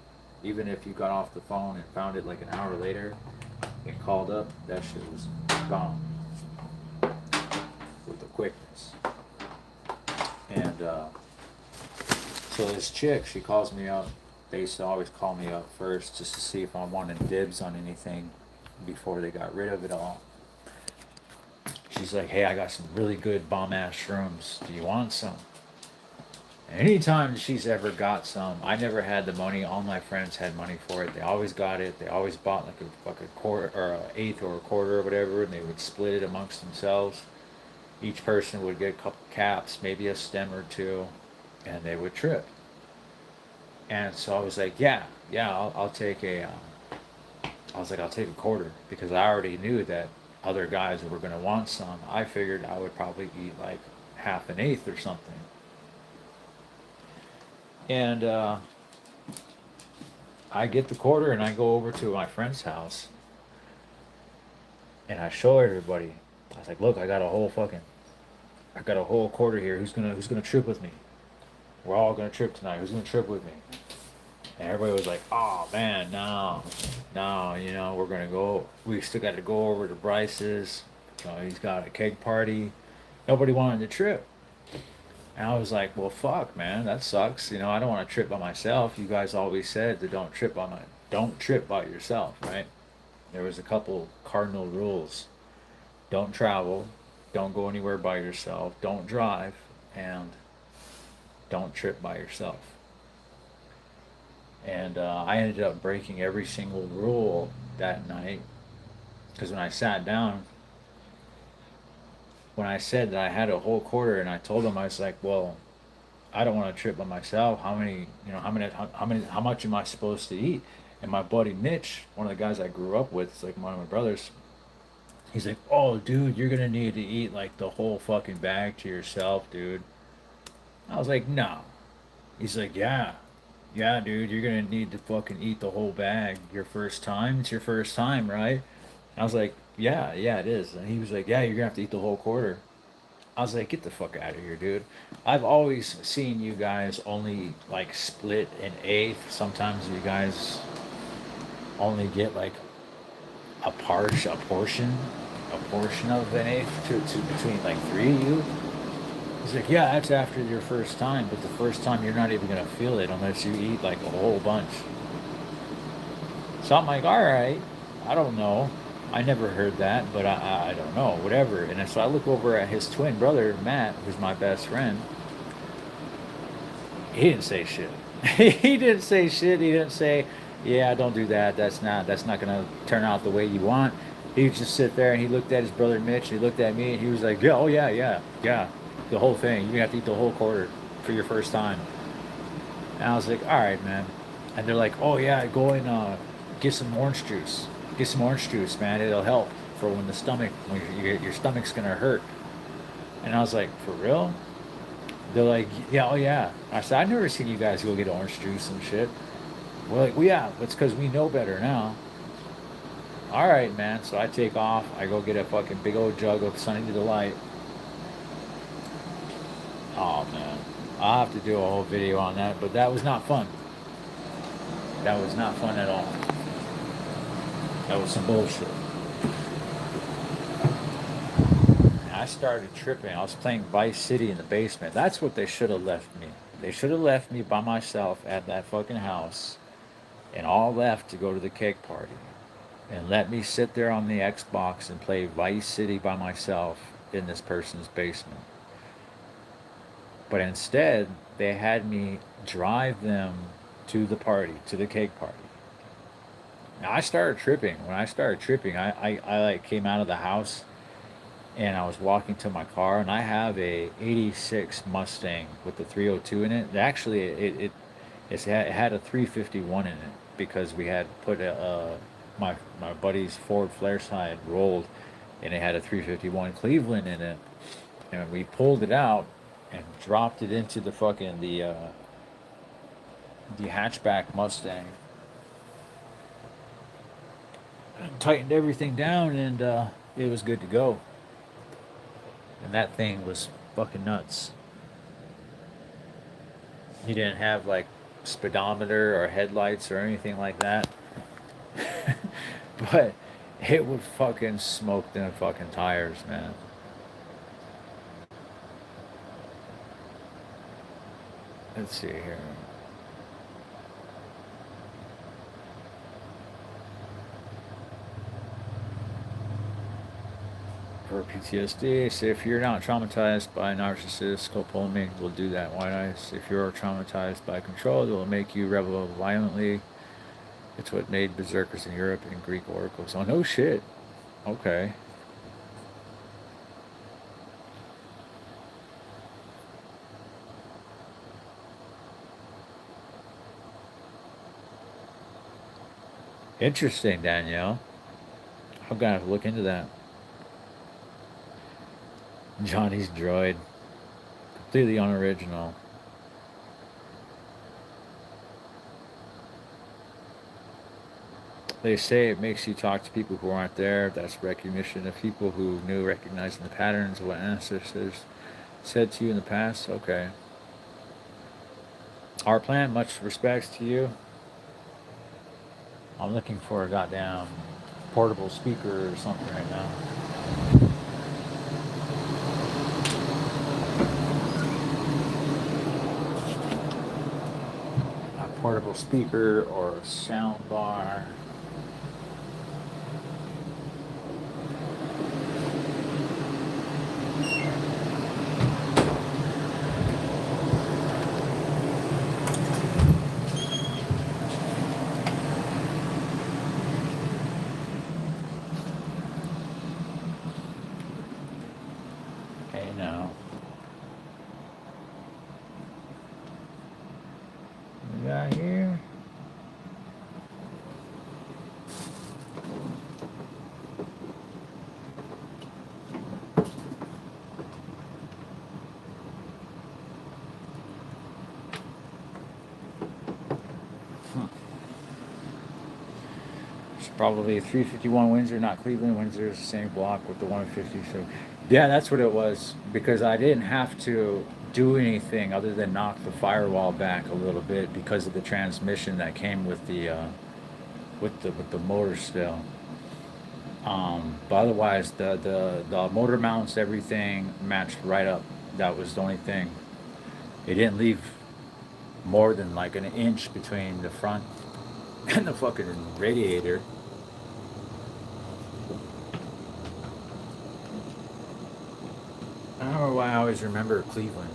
Even if you got off the phone and found it like an hour later and called up, that shit was gone with the quickness. And so this chick, she calls me up. They used to always call me up first just to see if I wanted dibs on anything before they got rid of it all. She's like, hey, I got some really good bomb ass shrooms. Do you want some? Anytime she's ever got some, I never had the money. All my friends had money for it. They always got it. They always bought like a quarter or an eighth or a quarter or whatever, and they would split it amongst themselves. Each person would get a couple caps, maybe a stem or two, and they would trip. And so I was like, yeah, I'll take a. I was like, I'll take a quarter because I already knew that other guys were gonna want some. I figured I would probably eat like half an eighth or something. And I get the quarter and I go over to my friend's house and I show everybody. I was like, look, I got a whole quarter here. Who's gonna trip with me? We're all gonna trip tonight. Who's gonna trip with me? And everybody was like, oh man, no, no, we're gonna go. We still got to go over to Bryce's. He's got a keg party. Nobody wanted to trip. And I was like, well, fuck, man, that sucks. I don't want to trip by myself. You guys always said to don't trip by yourself, right? There was a couple cardinal rules. Don't travel, don't go anywhere by yourself, don't drive, and don't trip by yourself. And I ended up breaking every single rule that night because when I said that I had a whole quarter and I told them, I was like, well, I don't want to trip by myself. How much am I supposed to eat? And my buddy Mitch, one of the guys I grew up with, it's like one of my brothers, he's like, oh, dude, you're going to need to eat like the whole fucking bag to yourself, dude. I was like, no. He's like, yeah. Yeah, dude, you're going to need to fucking eat the whole bag your first time. It's your first time, right? I was like, yeah, it is. And he was like, yeah, you're gonna have to eat the whole quarter. I was like, get the fuck out of here, dude. I've always seen you guys only like split an eighth. Sometimes you guys only get like a portion of an eighth to between like three of you. He's like, yeah, that's after your first time, but the first time you're not even gonna feel it unless you eat like a whole bunch. So I'm like, all right, I don't know. I never heard that, but I don't know, whatever. And so I look over at his twin brother, Matt, who's my best friend. He didn't say shit. He didn't say shit. He didn't say, yeah, don't do that. That's not going to turn out the way you want. He would just sit there and he looked at his brother Mitch. And he looked at me and he was like, yeah, oh, yeah. The whole thing. You're going to have to eat the whole quarter for your first time. And I was like, all right, man. And they're like, oh, yeah, go and get some orange juice. Get some orange juice, man. It'll help for when your stomach's gonna hurt. And I was like, for real? They're like, yeah, oh yeah. I said, I've never seen you guys go get orange juice and shit. We're like, well, yeah, it's because we know better now. All right, man. So I take off. I go get a fucking big old jug of Sunny Delight. Oh man, I'll have to do a whole video on that. But that was not fun. That was not fun at all. That was some bullshit. And I started tripping. I was playing Vice City in the basement. That's what they should have left me. They should have left me by myself at that fucking house and all left to go to the cake party and let me sit there on the Xbox and play Vice City by myself in this person's basement. But instead, they had me drive them to the party, to the cake party. Now I started tripping. When I started tripping, I like came out of the house and I was walking to my car and I have a 86 Mustang with the 302 in it. Actually it had a 351 in it because we had put my buddy's Ford flare side rolled and it had a 351 Cleveland in it. And we pulled it out and dropped it into the fucking the hatchback Mustang. And tightened everything down, and it was good to go. And that thing was fucking nuts. He didn't have like speedometer or headlights or anything like that. But it would fucking smoke them fucking tires, man. Let's see here. For PTSD, so if you're not traumatized by a narcissist, scopolamine will do that. White ice. If you're traumatized by control, it will make you rebel violently. It's what made berserkers in Europe and Greek oracles. Oh, no shit. Okay. Interesting, Danielle. I'm gonna have to look into that. Johnny's droid. Completely unoriginal. They say it makes you talk to people who aren't there. That's recognition of people who knew, recognizing the patterns of what ancestors said to you in the past. Okay. Our plan, much respects to you. I'm looking for a goddamn portable speaker or something right now. A portable speaker or a sound bar. Okay, now. We got here. It's probably 351 Windsor, not Cleveland. Windsor is the same block with the 150. So, yeah, that's what it was. Because I didn't have to do anything other than knock the firewall back a little bit because of the transmission that came with the with the motor still. But otherwise, the motor mounts, everything matched right up. That was the only thing. It didn't leave more than like an inch between the front and the fucking radiator. I don't know why I always remember Cleveland.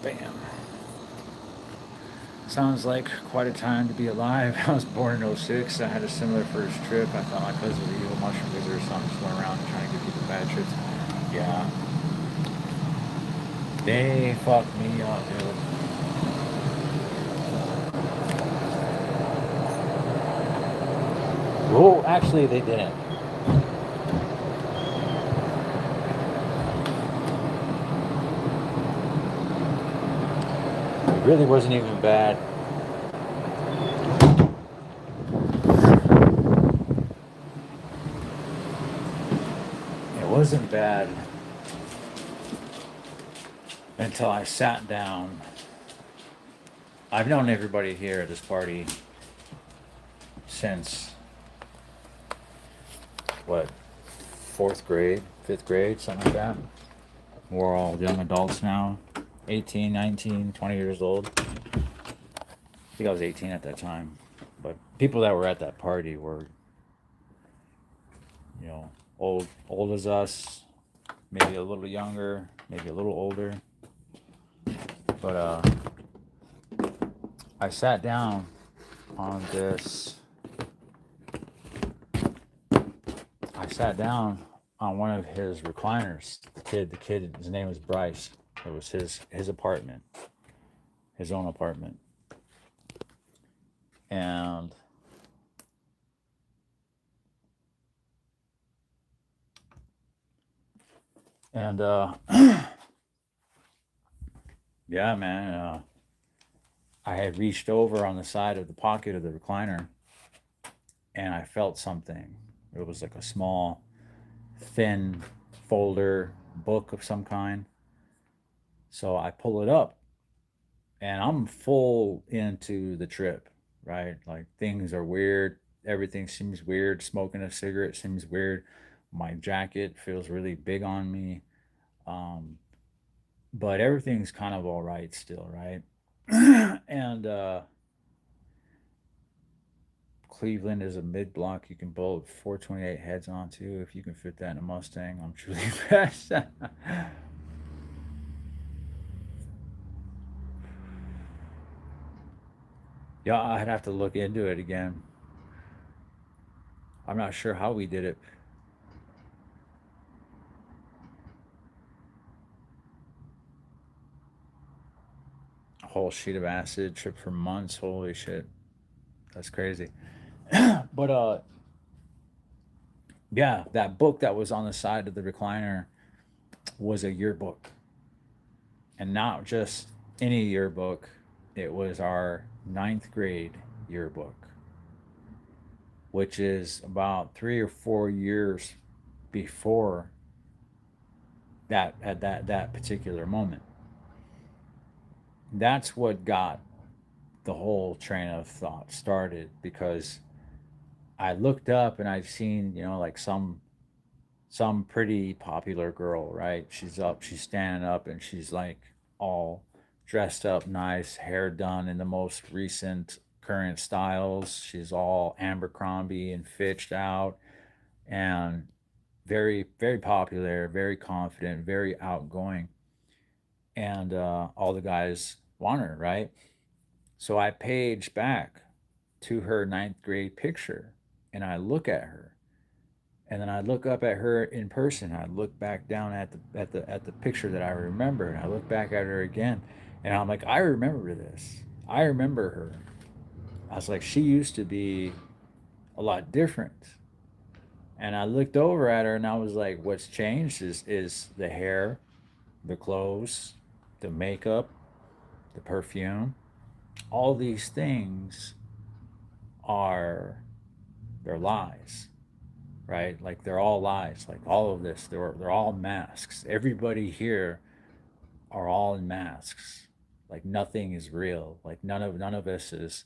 Bam. Sounds like quite a time to be alive. I was born in '06. I had a similar first trip. I thought my cousin was an evil mushroom visitor, so I'm just going around trying to give people bad trips. Yeah. They fucked me up, dude. Well, actually, they didn't. It really wasn't even bad. It wasn't bad until I sat down. I've known everybody here at this party since what, fourth grade, fifth grade, something like that. We're all young adults now, 18, 19, 20 years old. I think I was 18 at that time. But people that were at that party were, you know, old as us, maybe a little younger, maybe a little older. But I sat down on this. I sat down on one of his recliners, The kid, his name was Bryce. It was his apartment, his own apartment, and and yeah, man. I had reached over on the side of the pocket of the recliner, and I felt something. It was like a small, thin folder book of some kind. So I pull it up, and I'm full into the trip, right? Like things are weird. Everything seems weird. Smoking a cigarette seems weird. My jacket feels really big on me. Um, but everything's kind of all right still, right? And Cleveland is a mid block you can bolt 428 heads onto. If you can fit that in a Mustang, I'm truly impressed. Yeah, I'd have to look into it again. I'm not sure how we did it. A whole sheet of acid, trip for months. Holy shit. That's crazy. But yeah, that book that was on the side of the recliner was a yearbook. And not just any yearbook. It was our ninth grade yearbook, which is about 3 or 4 years before that at that particular moment. That's what got the whole train of thought started because I looked up and I've seen, like some pretty popular girl, right? She's up, she's standing up and she's like all dressed up nice, hair done in the most recent current styles. She's all Abercrombie and Fitched out and very, very popular, very confident, very outgoing. And all the guys want her, right? So I page back to her ninth grade picture and I look at her and then I look up at her in person. I look back down at the picture that I remember, and I look back at her again, and I'm like, I remember this. I remember her. I was like, she used to be a lot different. And I looked over at her, and I was like, what's changed is the hair, the clothes, the makeup, the perfume. All these things are they're lies, right? Like they're all lies. Like all of this, they're all masks. Everybody here are all in masks. Like nothing is real. Like none of us is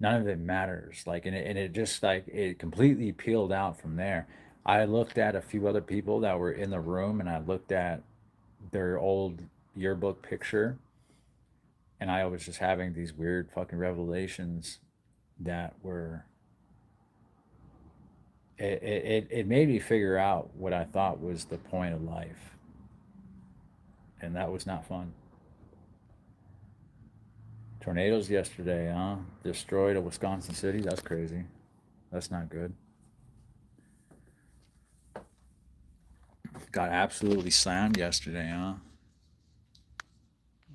none of it matters. Like and it just like it completely peeled out from there. I looked at a few other people that were in the room and I looked at their old yearbook picture and I was just having these weird fucking revelations that were it made me figure out what I thought was the point of life. And that was not fun. Tornadoes yesterday, huh? Destroyed a Wisconsin city. That's crazy. That's not good. Got absolutely slammed yesterday, huh?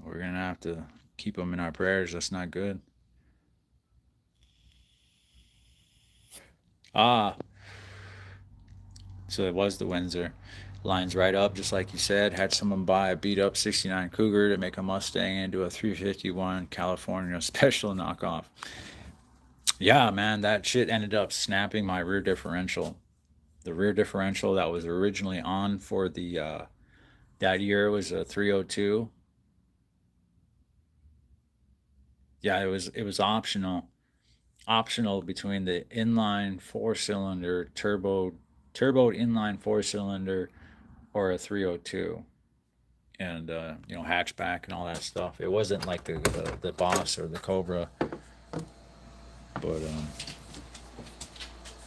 We're gonna have to keep them in our prayers. That's not good. Ah, so it was the Windsor. Lines right up, just like you said. Had someone buy a beat up '69 Cougar to make a Mustang into a 351 California special knockoff. Yeah, man, that shit ended up snapping my rear differential. The rear differential that was originally on for the that year was a 302. Yeah, it was optional between the inline four cylinder turboed inline four cylinder or a 302 and hatchback and all that stuff. It wasn't like the Boss or the Cobra, but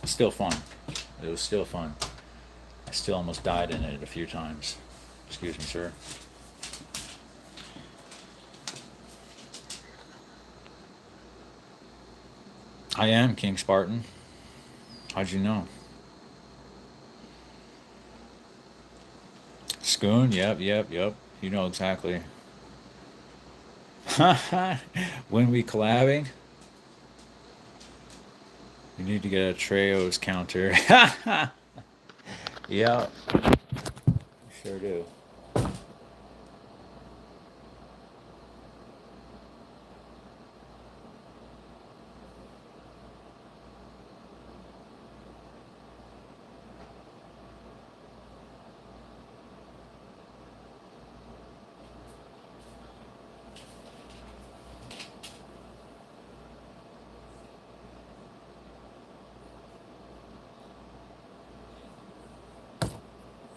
still fun. It was still fun. I still almost died in it a few times. Excuse me, sir. I am King Spartan. How'd you know? Scoon, yep, yep, yep. You know exactly. When we collabing, you need to get a Treos counter. Yep, sure do.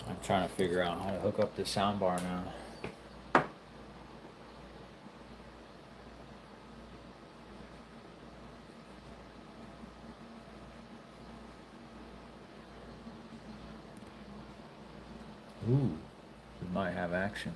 I'm trying to figure out how to hook up the soundbar now. Ooh, we might have action.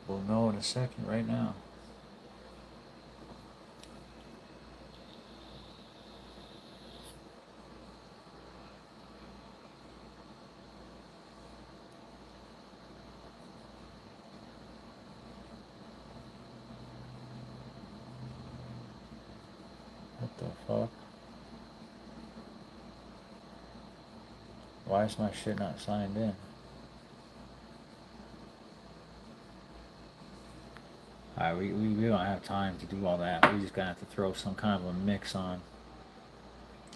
We'll know in a second right now. What the fuck? Why is my shit not signed in? Alright, we don't have time to do all that. We just gotta have to throw some kind of a mix on.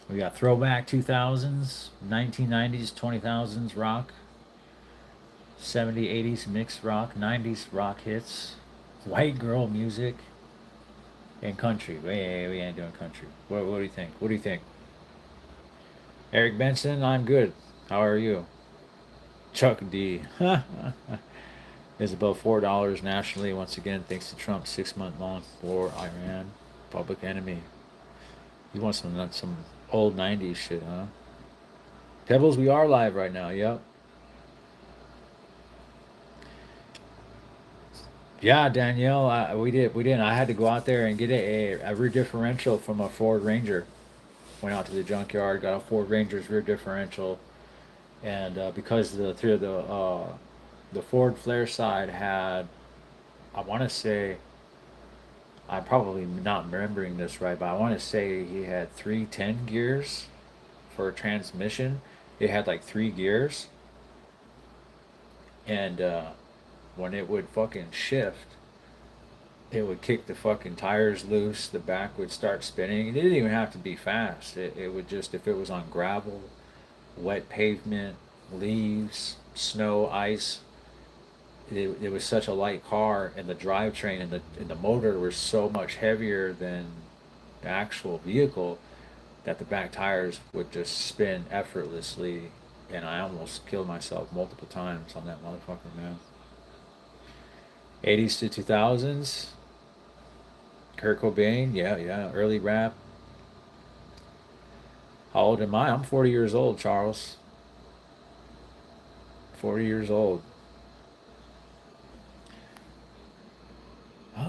We got throwback 2000s, 1990s, 2000s rock, 70s, 80s mixed rock, 90s rock hits, white girl music, and country. We ain't doing country. What do you think? What do you think? Eric Benson, I'm good. How are you? Chuck D. Is above $4 nationally once again thanks to Trump's 6-month long war Iran. Public enemy. You want some old 90s shit, huh? Pebbles, we are live right now. Yep. Yeah, Danielle, we didn't. I had to go out there and get a rear differential from a Ford Ranger. Went out to the junkyard, got a Ford Ranger's rear differential, and because the Ford flare side had, I want to say, I'm probably not remembering this right, but I want to say he had 310 gears for a transmission. It had like 3 gears, and when it would fucking shift, it would kick the fucking tires loose. The back would start spinning. It didn't even have to be fast. It would just, if it was on gravel, wet pavement, leaves, snow, ice. It was such a light car, and the drivetrain and the motor were so much heavier than the actual vehicle that the back tires would just spin effortlessly, and I almost killed myself multiple times on that motherfucker, man. 80s to 2000s, Kurt Cobain, yeah, yeah, early rap. How old am I? I'm 40 years old, Charles. 40 years old.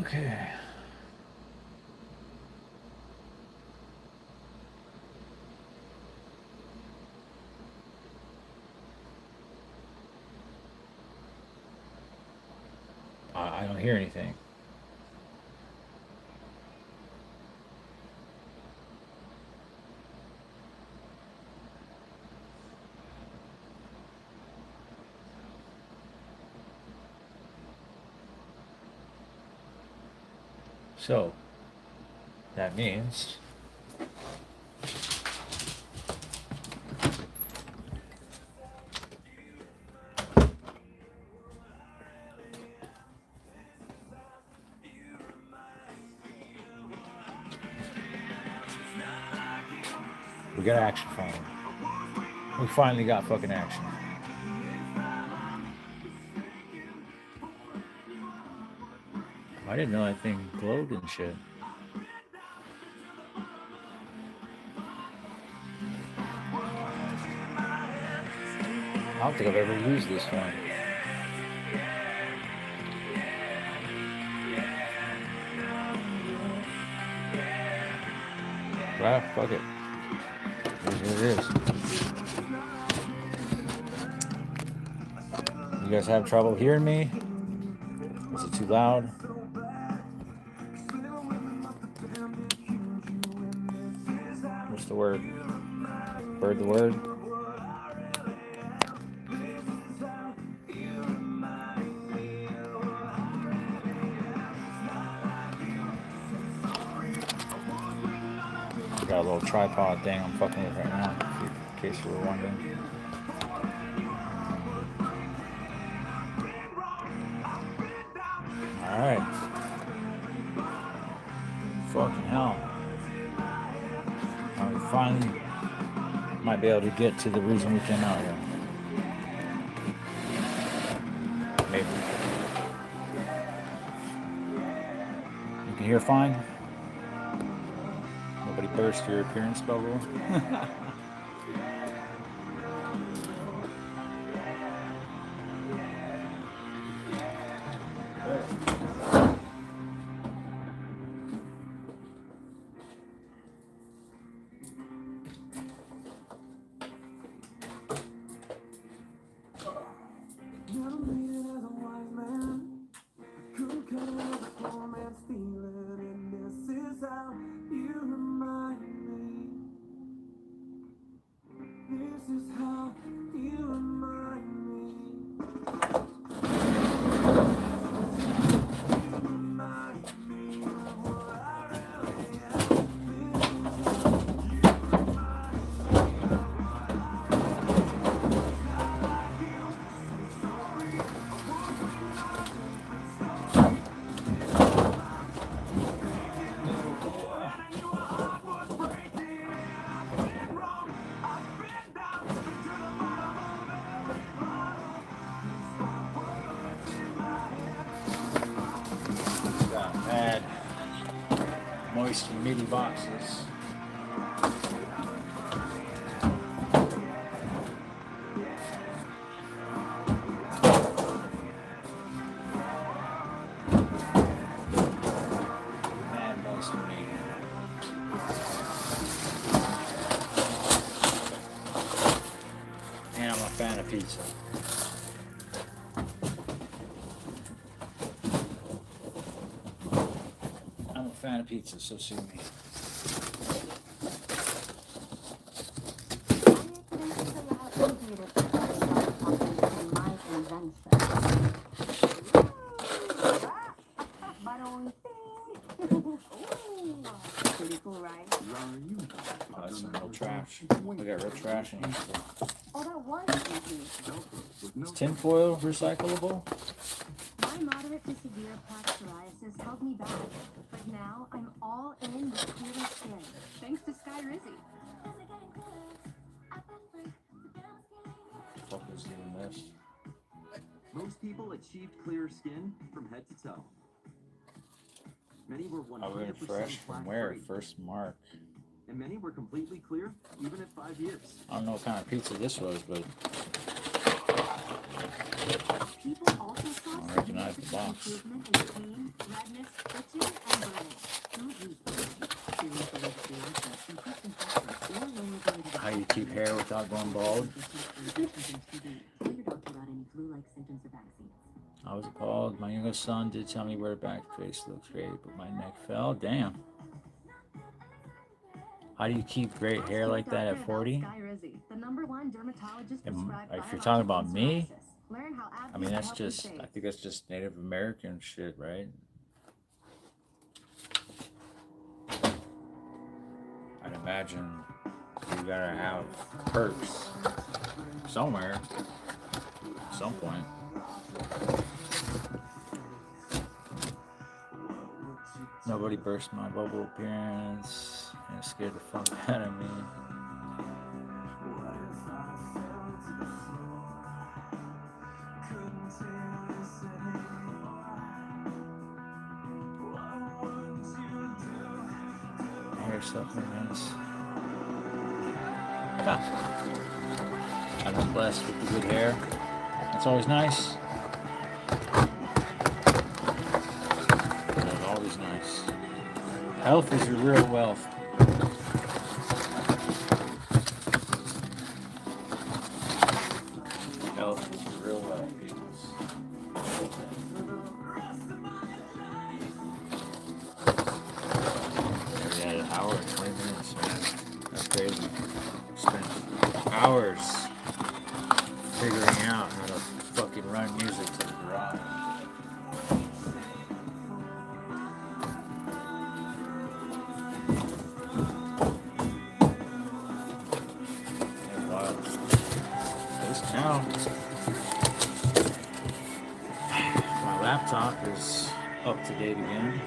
Okay. I don't hear anything. So that means we got action finally. We finally got fucking action. I didn't know that thing glowed and shit. I don't think I've ever used this one. Well, fuck it. It is what it is. You guys have trouble hearing me? Is it too loud? What's the word? Bird the word? Got a little tripod thing I'm fucking with right now, in case you were wondering. Alright. Fucking hell. We finally might be able to get to the reason we came out here. Maybe. You can hear fine? Nobody burst your appearance bubble? Bad, moist and meaty boxes. Mad moist and meaty. And I'm a fan of pizza. Fan of pizza, so sue me. Pretty cool, right? Oh, that's some real trash. We got real trash in here. Oh, that was easy. Is tinfoil recyclable? My moderate to severe plaque psoriasis held me back, but now I'm all in with clear skin, thanks to Sky Rizzy. Fuck is even this? Most people achieved clear skin from head to toe. Many were 100% I went fresh from where? plaque-free, First mark. and many were completely clear even at 5 years. I don't know what kind of pizza this was, but People also saw I don't recognize the box. improvement in pain, redness, itching, and burning. Don't use How you keep hair without going bald? I was appalled. My youngest son did tell me where back face looks great, but my neck fell. Damn. How do you keep great hair like that at 40? If you're talking about me, I mean, that's just, I think that's just Native American shit, right? I'd imagine you gotta have perks somewhere, at some point. Nobody burst my bubble appearance and scared the fuck out of me. Hair supplements. I'm blessed with the good hair. That's always nice. That's always nice. Health is your real wealth. crazy. Spent hours figuring out how to fucking run music to the garage. It's wild. At least now, my laptop is up to date again.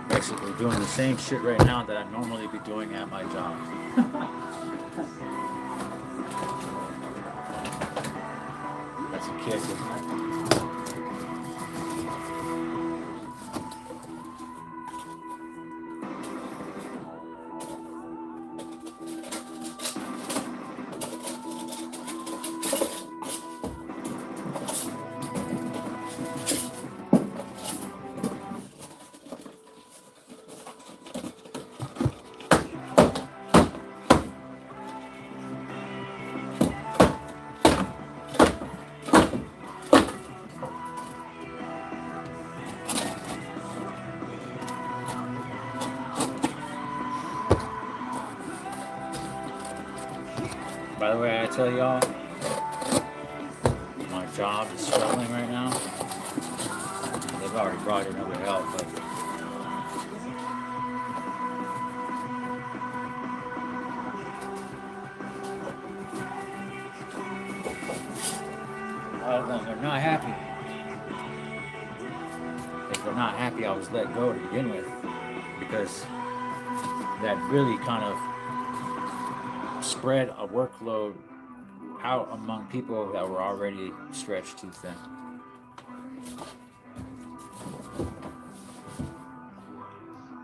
Basically doing the same shit right now that I'd normally be doing at my job. That's a kick, isn't it? By the way, I tell y'all, my job is struggling right now. They've already brought in other help, but a lot of them are not happy. If they're not happy, I was let go to begin with, because that really kind of spread a workload out among people that were already stretched too thin.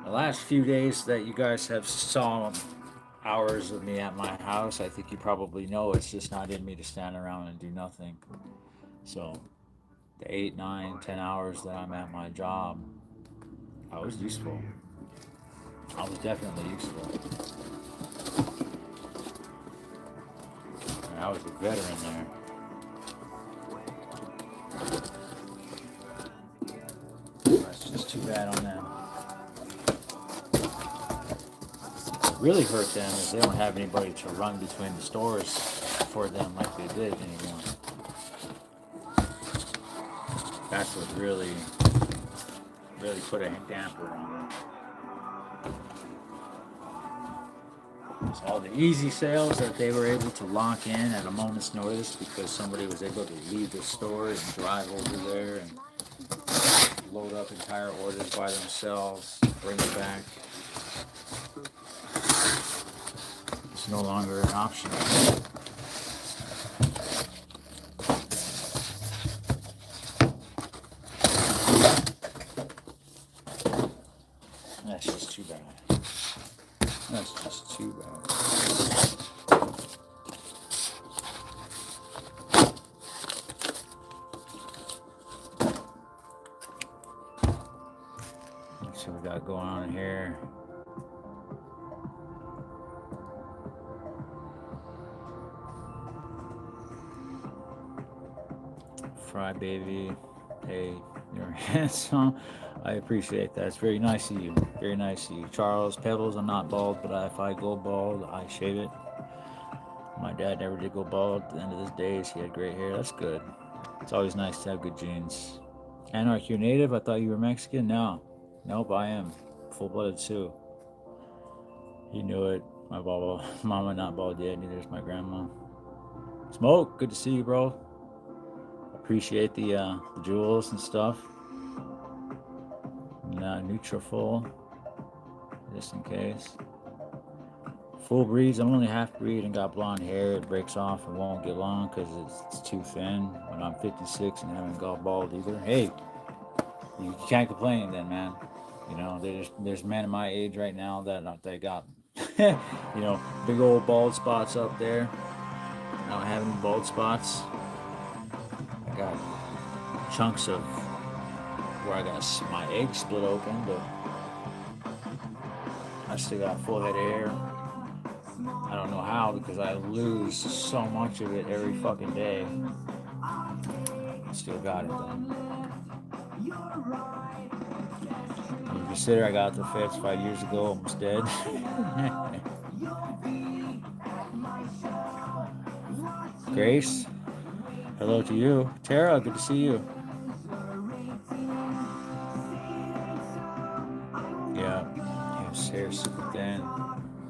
The last few days that you guys have saw hours of me at my house, I think you probably know it's just not in me to stand around and do nothing. So the 8, 9, 10 hours that I'm at my job, I was useful. I was definitely useful. I was a veteran there. That's just too bad on them. What really hurt them is they don't have anybody to run between the stores for them like they did anymore. That's what really put a damper on it. All the easy sales that they were able to lock in at a moment's notice because somebody was able to leave the store and drive over there and load up entire orders by themselves, bring it back. It's no longer an option. That's just too bad. That's just too bad. Let's see what we got going on here. Fry baby. Hey, you're handsome. I appreciate that. It's very nice of you. Very nice of you. Charles Pebbles, I'm not bald, but if I go bald, I shave it. My dad never did go bald. At the end of his days, he had great hair. That's good. It's always nice to have good genes. Anarch, you're native? I thought you were Mexican. No. Nope, I am. Full-blooded Sioux. You knew it. My mama not bald yet. Neither is my grandma. Smoke, good to see you, bro. Appreciate the jewels and stuff. Neutrophil, just in case. full breeds. I'm only half breed and got blonde hair. It breaks off and won't get long because it's too thin. When I'm 56 and haven't got bald either. Hey, you can't complain then, man. You know, there's men my age right now that they got, big old bald spots up there. I don't have any bald spots. I got chunks of where I got my egg split open, but I still got full head of hair. I don't know how because I lose so much of it every fucking day. Still got it though. You consider I got the feds 5 years ago, almost dead. Grace, hello to you. Tara, good to see you. Yeah, his hair super thin.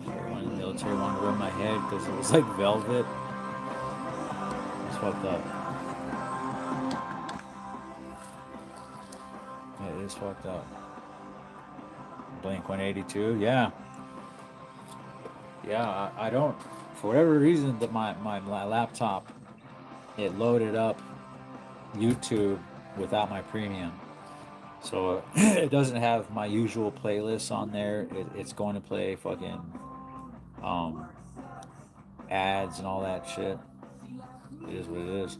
Everyone in the military wanted to rub my head because it was like velvet. It's fucked up. Yeah, it is fucked up. Blink 182, yeah. Yeah, I don't, for whatever reason, that my laptop, it loaded up YouTube without my premium. So it doesn't have my usual playlists on there. It's going to play fucking ads and all that shit. It is what it is.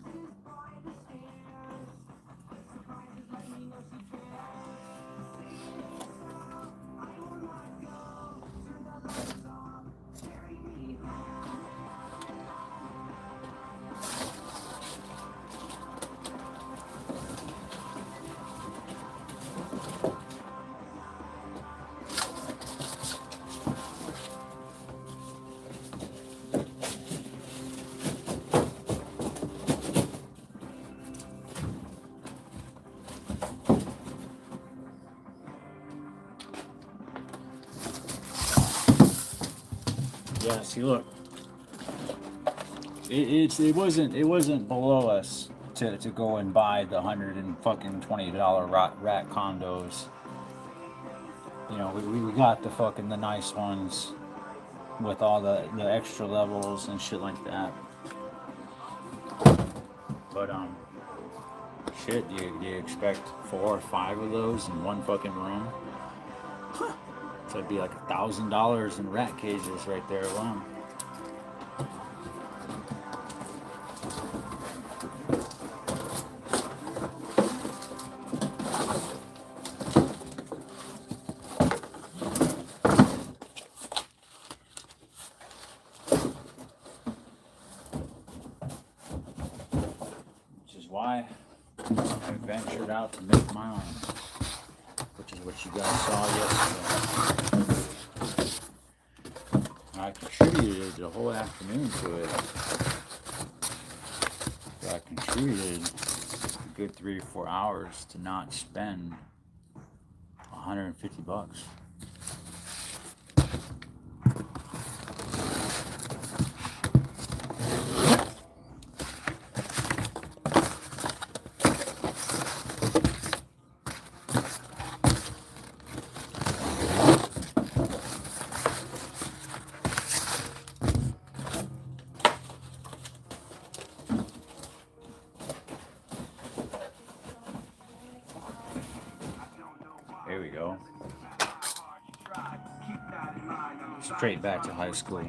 Yeah, see, look, it wasn't below us to go and buy the $120 rat condos. You know, we got the nice ones with all the extra levels and shit like that. But shit, do you expect 4 or 5 of those in one fucking room? So it'd be like $1,000 in rat cages right there alone. Which is why I ventured out to make my own. Which is what you guys saw yesterday. I contributed the whole afternoon to it. I contributed a good 3 or 4 hours to not spend $150. There we go. Straight back to high school.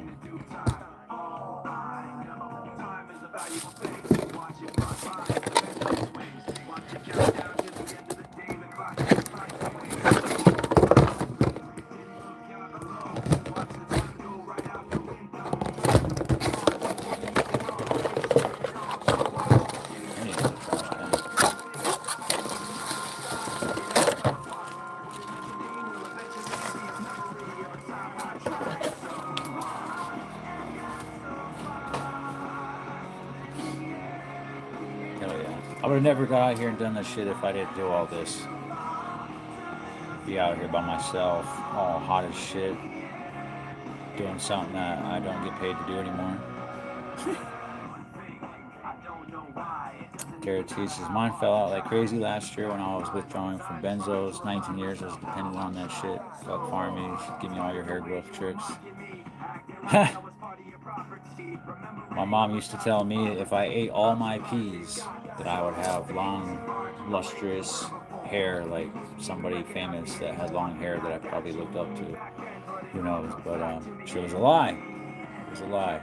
I would have never got out here and done this shit if I didn't do all this. Be out here by myself, all hot as shit, doing something that I don't get paid to do anymore. Garrett teaches, mine fell out like crazy last year when I was withdrawing from benzos. 19 years I was dependent on that shit. Fuck farmies, give me all your hair growth tricks. My mom used to tell me if I ate all my peas, that I would have long, lustrous hair like somebody famous that had long hair that I probably looked up to. Who knows? But she was a lie. It was a lie.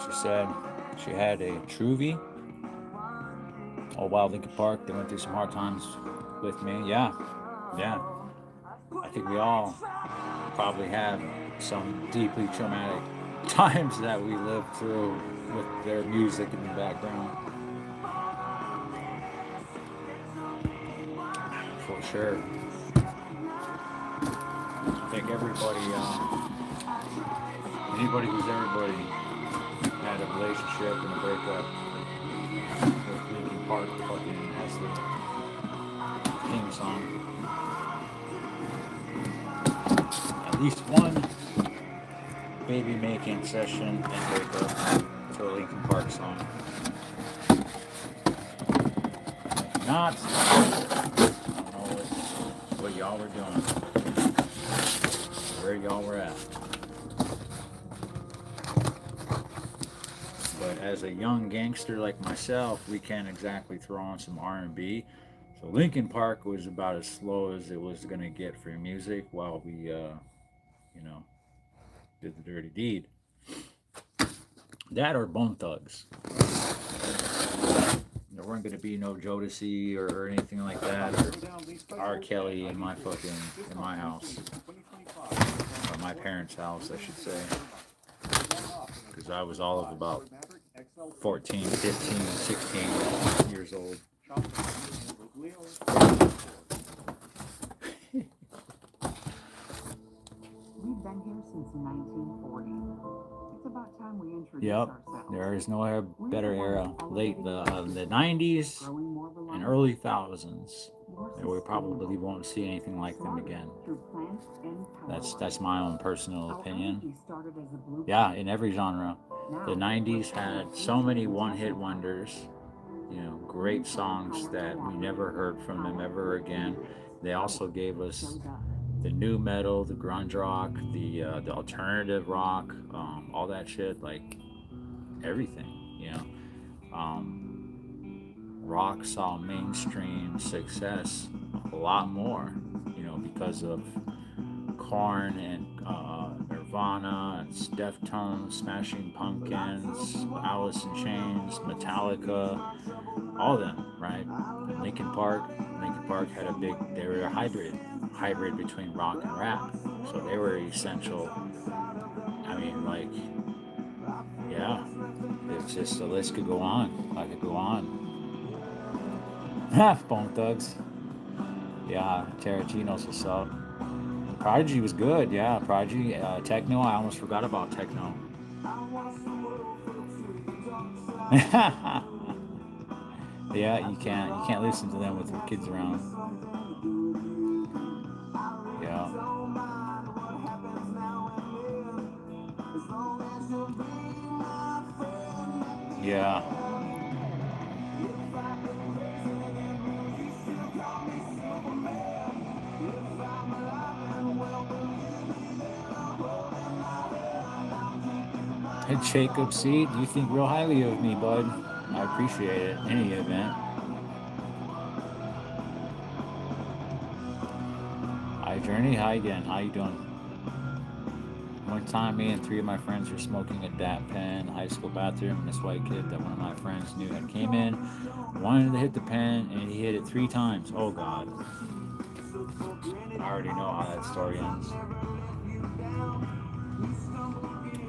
She said she had a Truvy. Oh wow, Lincoln Park. They went through some hard times with me. Yeah, yeah. I think we all probably have some deeply traumatic times that we lived through with their music in the background. For sure. I think everybody, anybody who's everybody, had a relationship and a breakup with Linkin Park fucking as the theme song. At least one baby making session and breakup to a Linkin Park song. Not, I don't know what y'all were doing, where y'all were at. But as a young gangster like myself, we can't exactly throw on some R&B. So Linkin Park was about as slow as it was gonna get for music while we, did the dirty deed. That or Bone Thugs. There weren't gonna be no Jodeci or anything like that, or R. Kelly in my house, or my parents' house, I should say, because I was all of about 14, 15, 16 years old. We've been here since 1940. It's about time we introduce Yep, ourselves. there is no better era. Late the 90s Growing more and reliant, early thousands. more And we probably sustainable, won't see anything like them again. through plants and That's my own personal Our opinion. energy started as a blueprint. Yeah, in every genre. Now, The 90s had so many one-hit wonders. Great songs that we never heard from them ever again. They also gave us shows up. the new metal, the grunge rock, the alternative rock, all that shit, like everything. Rock saw mainstream success a lot more, because of Korn and Nirvana, and Deftones, Smashing Pumpkins, Alice in Chains, Metallica, all of them, right? And Linkin Park had they were a hybrid between rock and rap, so they were essential. I mean, like, yeah, it's just the list could go on. I could go on. Bone Thugs. Yeah, Tarantino's what's up. Prodigy was good, yeah. Prodigy, techno. I almost forgot about techno. Yeah, you can't listen to them with your kids around. Yeah. Yeah. Hey, Jacob C, do you think real highly of me, bud? I appreciate it. In any event. Hi, Journey. Hi again. How you doing? One time, me and three of my friends were smoking a DAP pen in the high school bathroom, and this white kid that one of my friends knew had came in, wanted to hit the pen, and he hit it 3 times. Oh, God. I already know how that story ends.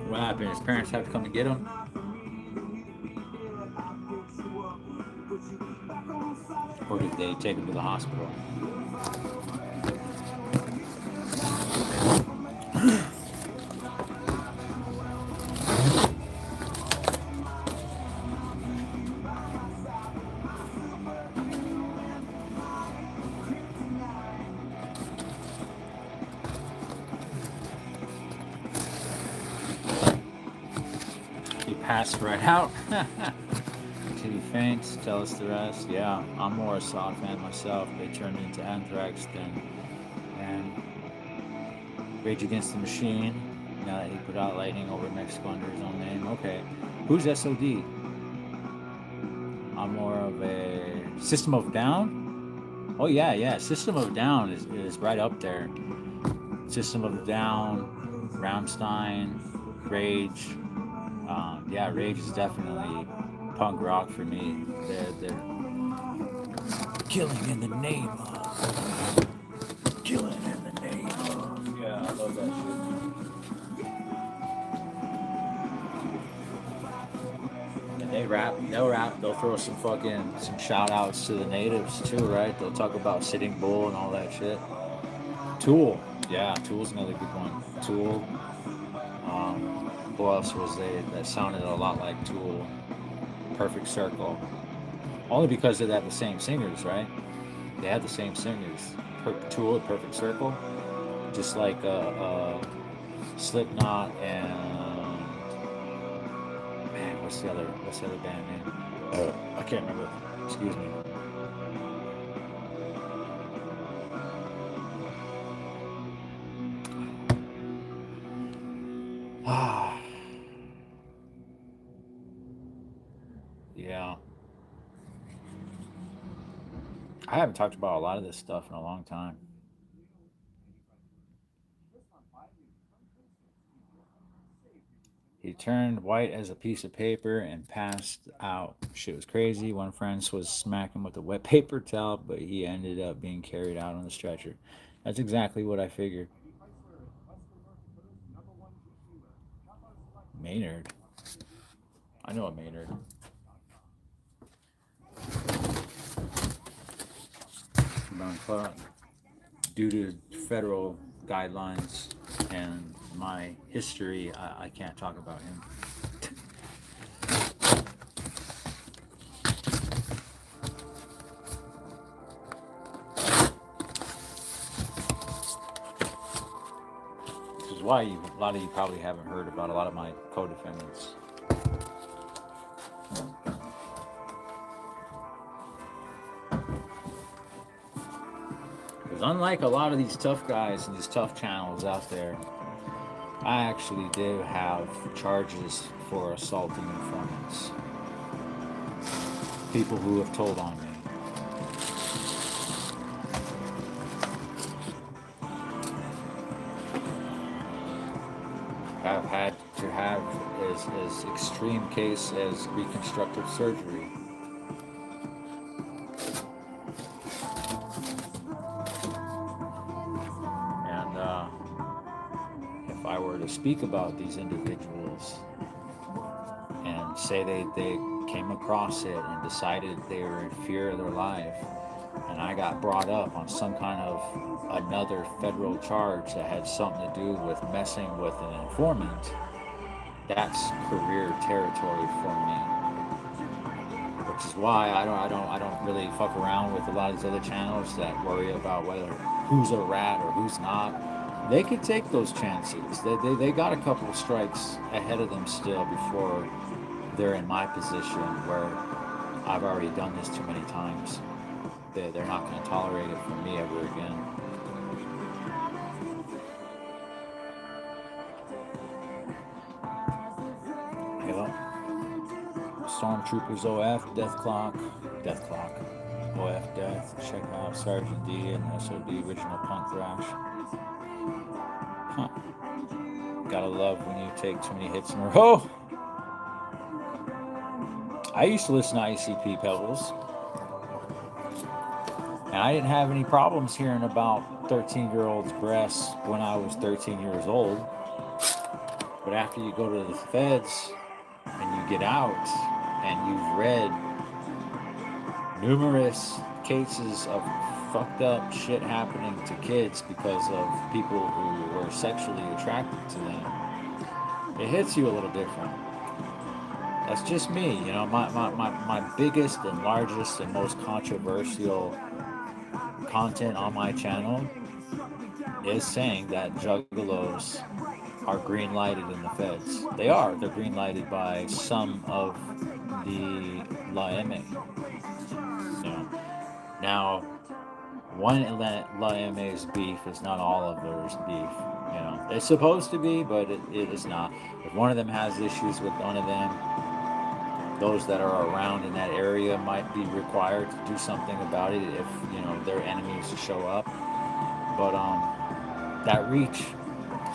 What happened? His parents have to come to get him? Or did they take him to the hospital? He passed right out. Till he faints, tell us the rest. Yeah, I'm more a Saw fan myself. They turned into Anthrax and Rage Against the Machine. Now that he put out Lightning over Mexico under his own name. Okay. Who's SOD? I'm more of a System of Down. Oh yeah, yeah. System of Down is right up there. System of Down, Rammstein, Rage. Yeah, Rage is definitely punk rock for me. They're killing in the name of. Killing in the name of. Yeah, I love that shit. And they'll rap, they'll throw some shout outs to the natives too, right? They'll talk about Sitting Bull and all that shit. Tool. Yeah, Tool's another good one. Tool. Who else was they that sounded a lot like Tool? Perfect Circle. Only because they had the same singers, right? They had the same singers. Tool and Perfect Circle. Just like Slipknot and man, what's the other band name? I can't remember. Excuse me. Ah, yeah. I haven't talked about a lot of this stuff in a long time. He turned white as a piece of paper and passed out. Shit was crazy. One friend was smacking with a wet paper towel, but he ended up being carried out on the stretcher. That's exactly what I figured. Maynard. I know a Maynard. Due to federal guidelines and my history, I can't talk about him. Which is why a lot of you probably haven't heard about a lot of my co-defendants. Because unlike a lot of these tough guys and these tough channels out there, I actually do have charges for assaulting informants. People who have told on me. I've had to have as extreme case as reconstructive surgery. And if I were to speak about these individuals and say they came across it and decided they were in fear of their life, and I got brought up on some kind of another federal charge that had something to do with messing with an informant, that's career territory for me. Which is why I don't really fuck around with a lot of these other channels that worry about whether who's a rat or who's not. They could take those chances. They got a couple of strikes ahead of them still before they're in my position where I've already done this too many times. They're not going to tolerate it from me ever again. Hello. Stormtroopers OF, Death Clock, OF Death. Check out Sergeant D and SOD Original Punk Thrash. Huh. Gotta love when you take too many hits in a row. I used to listen to ICP Pebbles. And I didn't have any problems hearing about 13-year-olds' breasts when I was 13 years old. But after you go to the feds and you get out and you've read numerous cases of fucked up shit happening to kids because of people who were sexually attracted to them, it hits you a little different. That's just me, you know. My biggest and largest and most controversial content on my channel is saying that juggalos are green lighted in the feds. They are. They're green lighted by some of the La M. You know. Now, one La M's beef is not all of theirs beef. You know, it's supposed to be, but it is not. If one of them has issues with one of them, those that are around in that area might be required to do something about it if, you know, their enemies show up. But that reach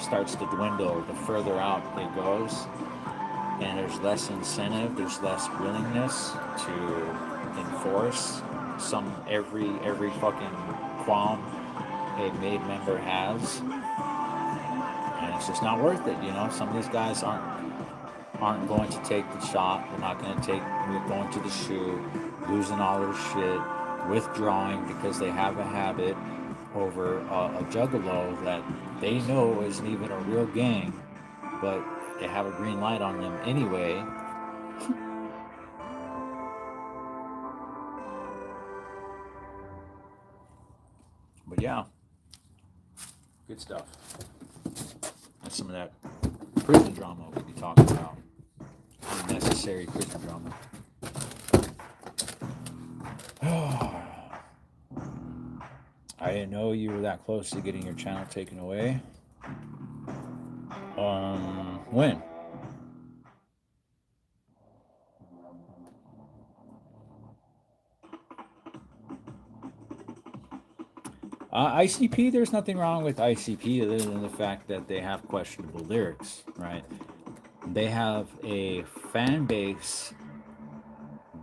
starts to dwindle the further out it goes, and there's less incentive, there's less willingness to enforce every fucking qualm a made member has, and it's just not worth it. You know, some of these guys aren't going to take the shot. They're not going to going to the shoe, losing all their shit, withdrawing because they have a habit over a juggalo that they know isn't even a real gang, but they have a green light on them anyway. But yeah, good stuff. That's some of that prison drama we'll be talking about. Unnecessary prison drama. I didn't know you were that close to getting your channel taken away. When? ICP, there's nothing wrong with ICP other than the fact that they have questionable lyrics, right? They have a fan base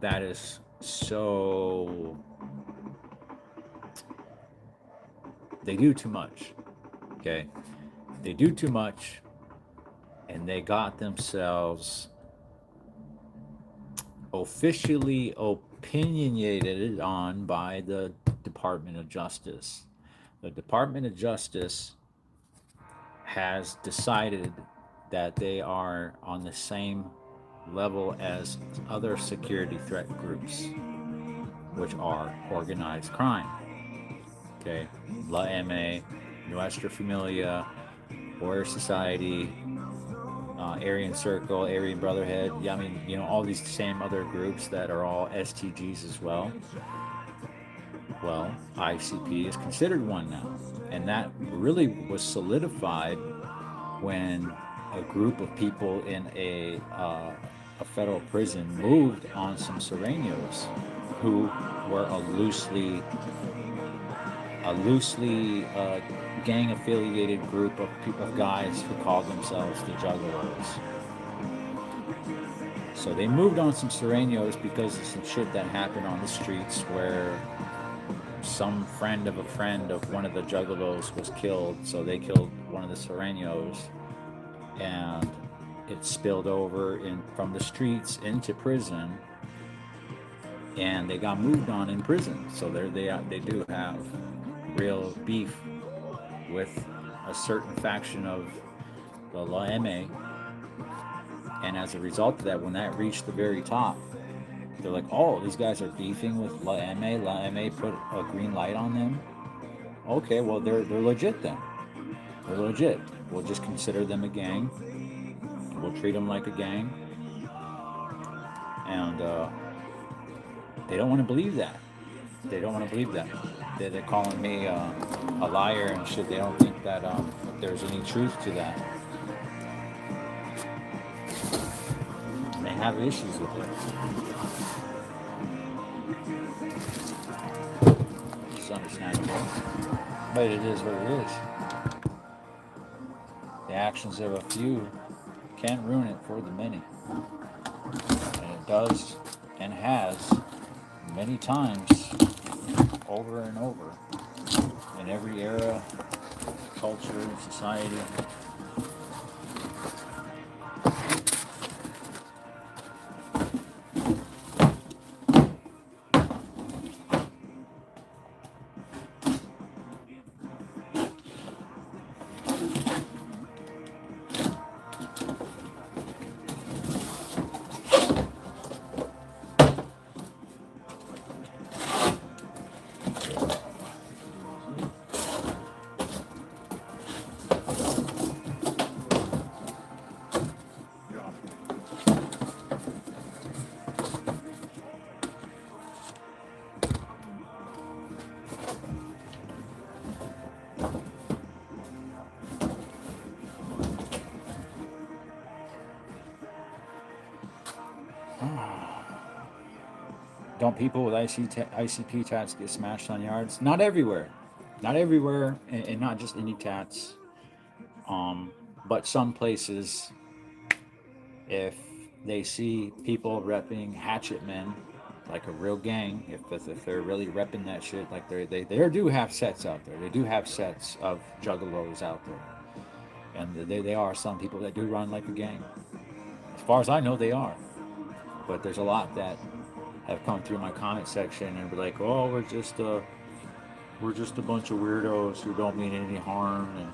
that is so... They do too much, okay? They do too much, and they got themselves officially opinionated on by the Department of Justice. The Department of Justice has decided that they are on the same level as other security threat groups, which are organized crime. Okay, La M.A., Nuestra Familia, Warrior Society, Aryan Circle, Aryan Brotherhood. Yeah, I mean, you know, all these same other groups that are all STGs as well. Well, ICP is considered one now, and that really was solidified when a group of people in a federal prison moved on some Sureños who were a loosely gang-affiliated group of guys who called themselves the Juggalos. So they moved on some Sureños because of some shit that happened on the streets where some friend of a friend of one of the Juggalos was killed, so they killed one of the Sureños, and it spilled over from the streets into prison, and they got moved on in prison. So they do have real beef with a certain faction of the La M.A. And as a result of that, when that reached the very top, they're like, oh, these guys are beefing with La M.A. La M.A. put a green light on them. Okay, well, they're legit then. They're legit. We'll just consider them a gang. We'll treat them like a gang. And they don't want to believe that. They don't want to believe that. They're calling me a liar and shit. They don't think that there's any truth to that. They have issues with it. It's understandable. But it is what it is. The actions of a few can't ruin it for the many. And it does and has many times, over and over, in every era, culture, society. Don't people with ICP tats get smashed on yards? Not everywhere. Not everywhere, and not just indie tats. But some places, if they see people repping hatchet men, like a real gang, if they're really repping that shit, like they do have sets out there. They do have sets of juggalos out there, and they are some people that do run like a gang. As far as I know, they are. But there's a lot that have come through my comment section and be like, "Oh, we're just a bunch of weirdos who don't mean any harm, and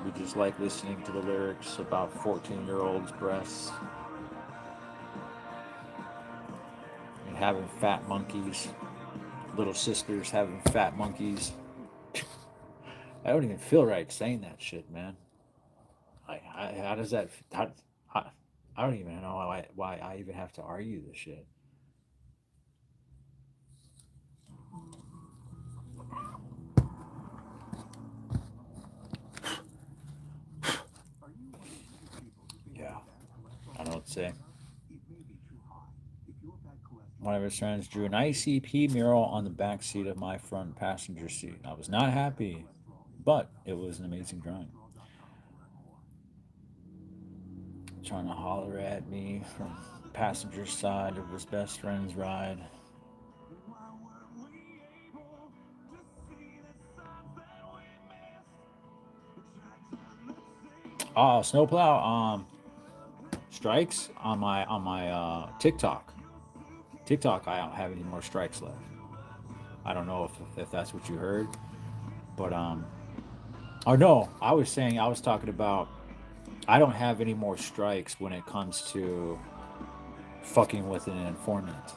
we just like listening to the lyrics about 14-year-olds' breasts and having fat monkeys, little sisters having fat monkeys." I don't even feel right saying that shit, man. How does that? How, I don't even know why I even have to argue this shit. Yeah, I don't know what to say. One of his friends drew an ICP mural on the back seat of my front passenger seat. I was not happy, but it was an amazing drawing. Trying to holler at me from passenger side of his best friend's ride. Oh, snowplow. Strikes on my TikTok. TikTok, I don't have any more strikes left. I don't know if that's what you heard, but oh no, I was talking about I don't have any more strikes when it comes to fucking with an informant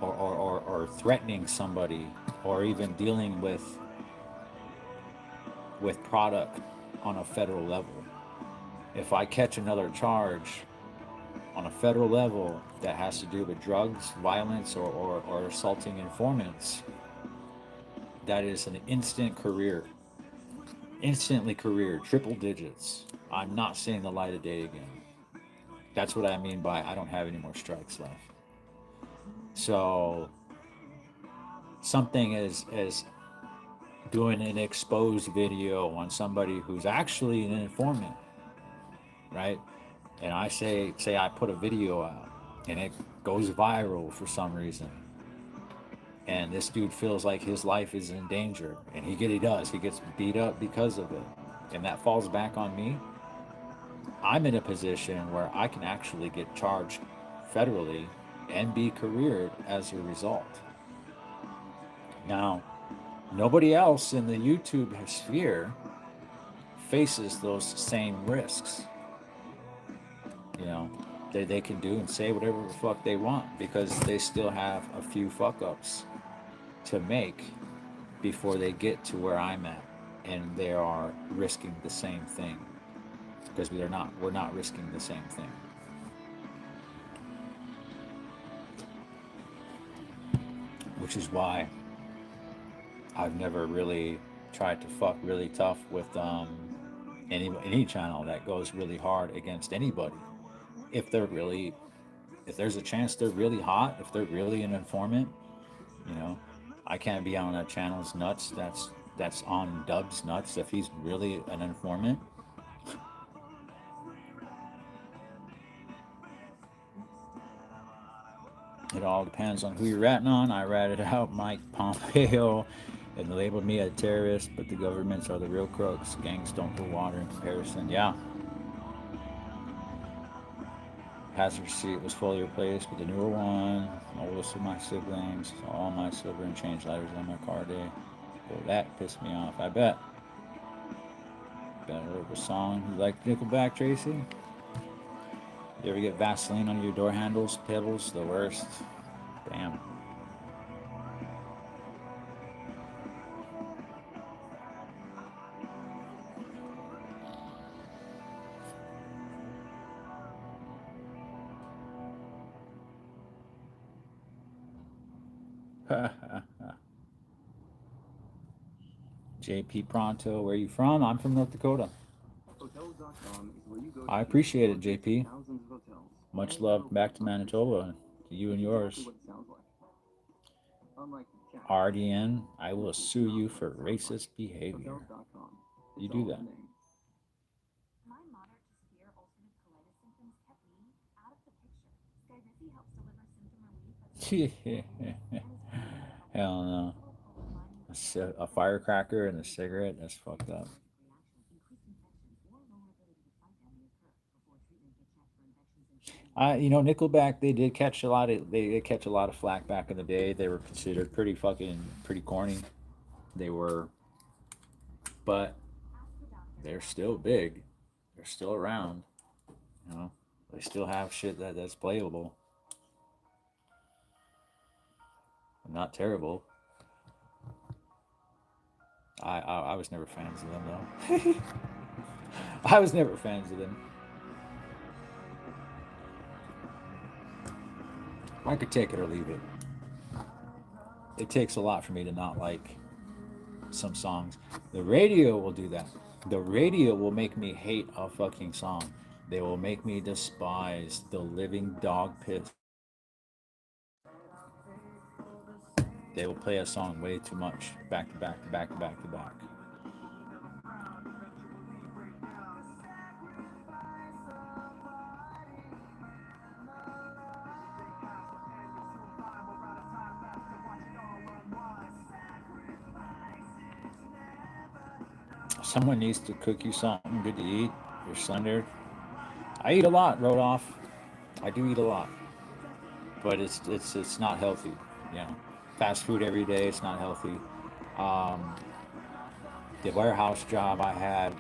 or threatening somebody or even dealing with product on a federal level. If I catch another charge on a federal level that has to do with drugs, violence, or assaulting informants, that is an instant career. Instantly career, triple digits. I'm not seeing the light of day again. That's what I mean by I don't have any more strikes left. So something is doing an exposed video on somebody who's actually an informant, right? And I say I put a video out and it goes viral for some reason. And this dude feels like his life is in danger, and he does. He gets beat up because of it, and that falls back on me. I'm in a position where I can actually get charged federally and be careered as a result. Now, nobody else in the YouTube sphere faces those same risks. You know, they can do and say whatever the fuck they want because they still have a few fuck ups to make before they get to where I'm at, and they are risking the same thing because we're not risking the same thing. Which is why I've never really tried to fuck really tough with any channel that goes really hard against anybody. If there's a chance they're really hot, if they're really an informant, you know, I can't be on a channel's nuts that's on Dub's nuts if he's really an informant. It all depends on who you're ratting on. I ratted out Mike Pompeo and they labeled me a terrorist, but the governments are the real crooks. Gangs don't hold water in comparison. Yeah. Passenger seat was fully replaced with a newer one. Oldest of my siblings. All my silver and change letters on my car day. Well, that pissed me off. I bet. Better of a song. You like Nickelback, Tracy? You ever get Vaseline on your door handles, pebbles? The worst. Damn. JP Pronto, where are you from? I'm from North Dakota. I appreciate it, JP. Much love back to Manitoba, to you and yours. RDN, I will sue you for racist behavior. You do that. My moderate to severe ulcerative colitis symptoms kept me out of the picture. Skyrizi helps deliver symptom relief at Hell no. A firecracker and a cigarette, that's fucked up. Nickelback, they did catch a lot of they catch a lot of flack back in the day. They were considered pretty corny. They were, but they're still big. They're still around. You know, they still have shit that's playable. Not terrible. I was never fans of them though. I was never fans of them. I could take it or leave it. It takes a lot for me to not like some songs. The radio will do that. The radio will make me hate a fucking song. They will make me despise the living dog piss. They will play a song way too much, back to back to back to back to back. Someone needs to cook you something good to eat. You're slender. I eat a lot, Rodolph. I do eat a lot, but it's not healthy. You know, fast food every day. It's not healthy. Um, the warehouse job I had,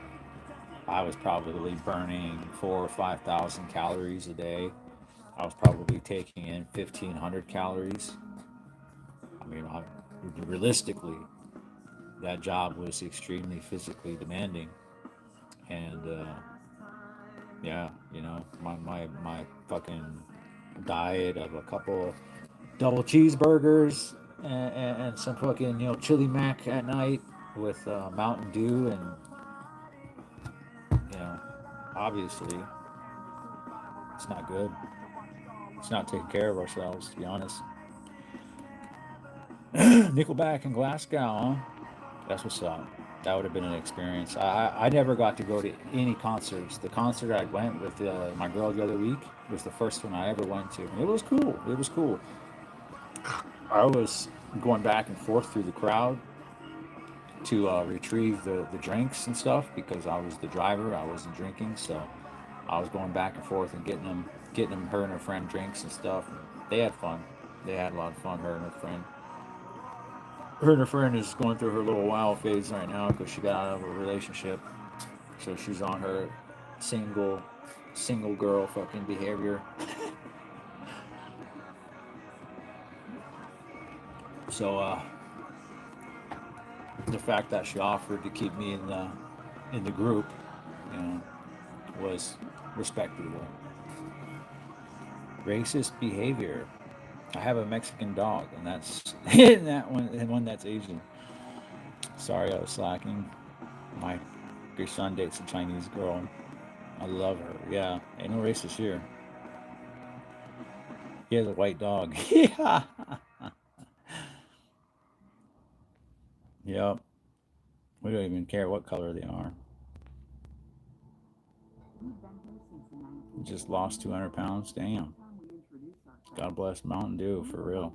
I was probably burning 4 or 5 thousand calories a day. I was probably taking in 1,500 calories. I mean, realistically, that job was extremely physically demanding, and yeah, my fucking diet of a couple double cheeseburgers and some fucking chili mac at night with Mountain Dew, and you know obviously it's not good. It's not taking care of ourselves, to be honest. Nickelback in Glasgow, huh? That's what's up. That would have been an experience. I never got to go to any concerts. The concert I went with my girl the other week was the first one I ever went to. It was cool. It was cool. I was going back and forth through the crowd to retrieve the drinks and stuff because I was the driver. I wasn't drinking, so I was going back and forth and getting them, her and her friend drinks and stuff. They had fun. They had a lot of fun. Her and her friend. Her and her friend is going through her little wild phase right now because she got out of a relationship, so she's on her single girl fucking behavior. So the fact that she offered to keep me in the group, you know, was respectable. Racist behavior. I have a Mexican dog, and that's and one that's Asian. Sorry, I was slacking. My son dates a Chinese girl. I love her. Yeah, ain't no racist here. He has a white dog. Yeah. Yep. We don't even care what color they are. He just lost 200 pounds. Damn. God bless Mountain Dew, for real.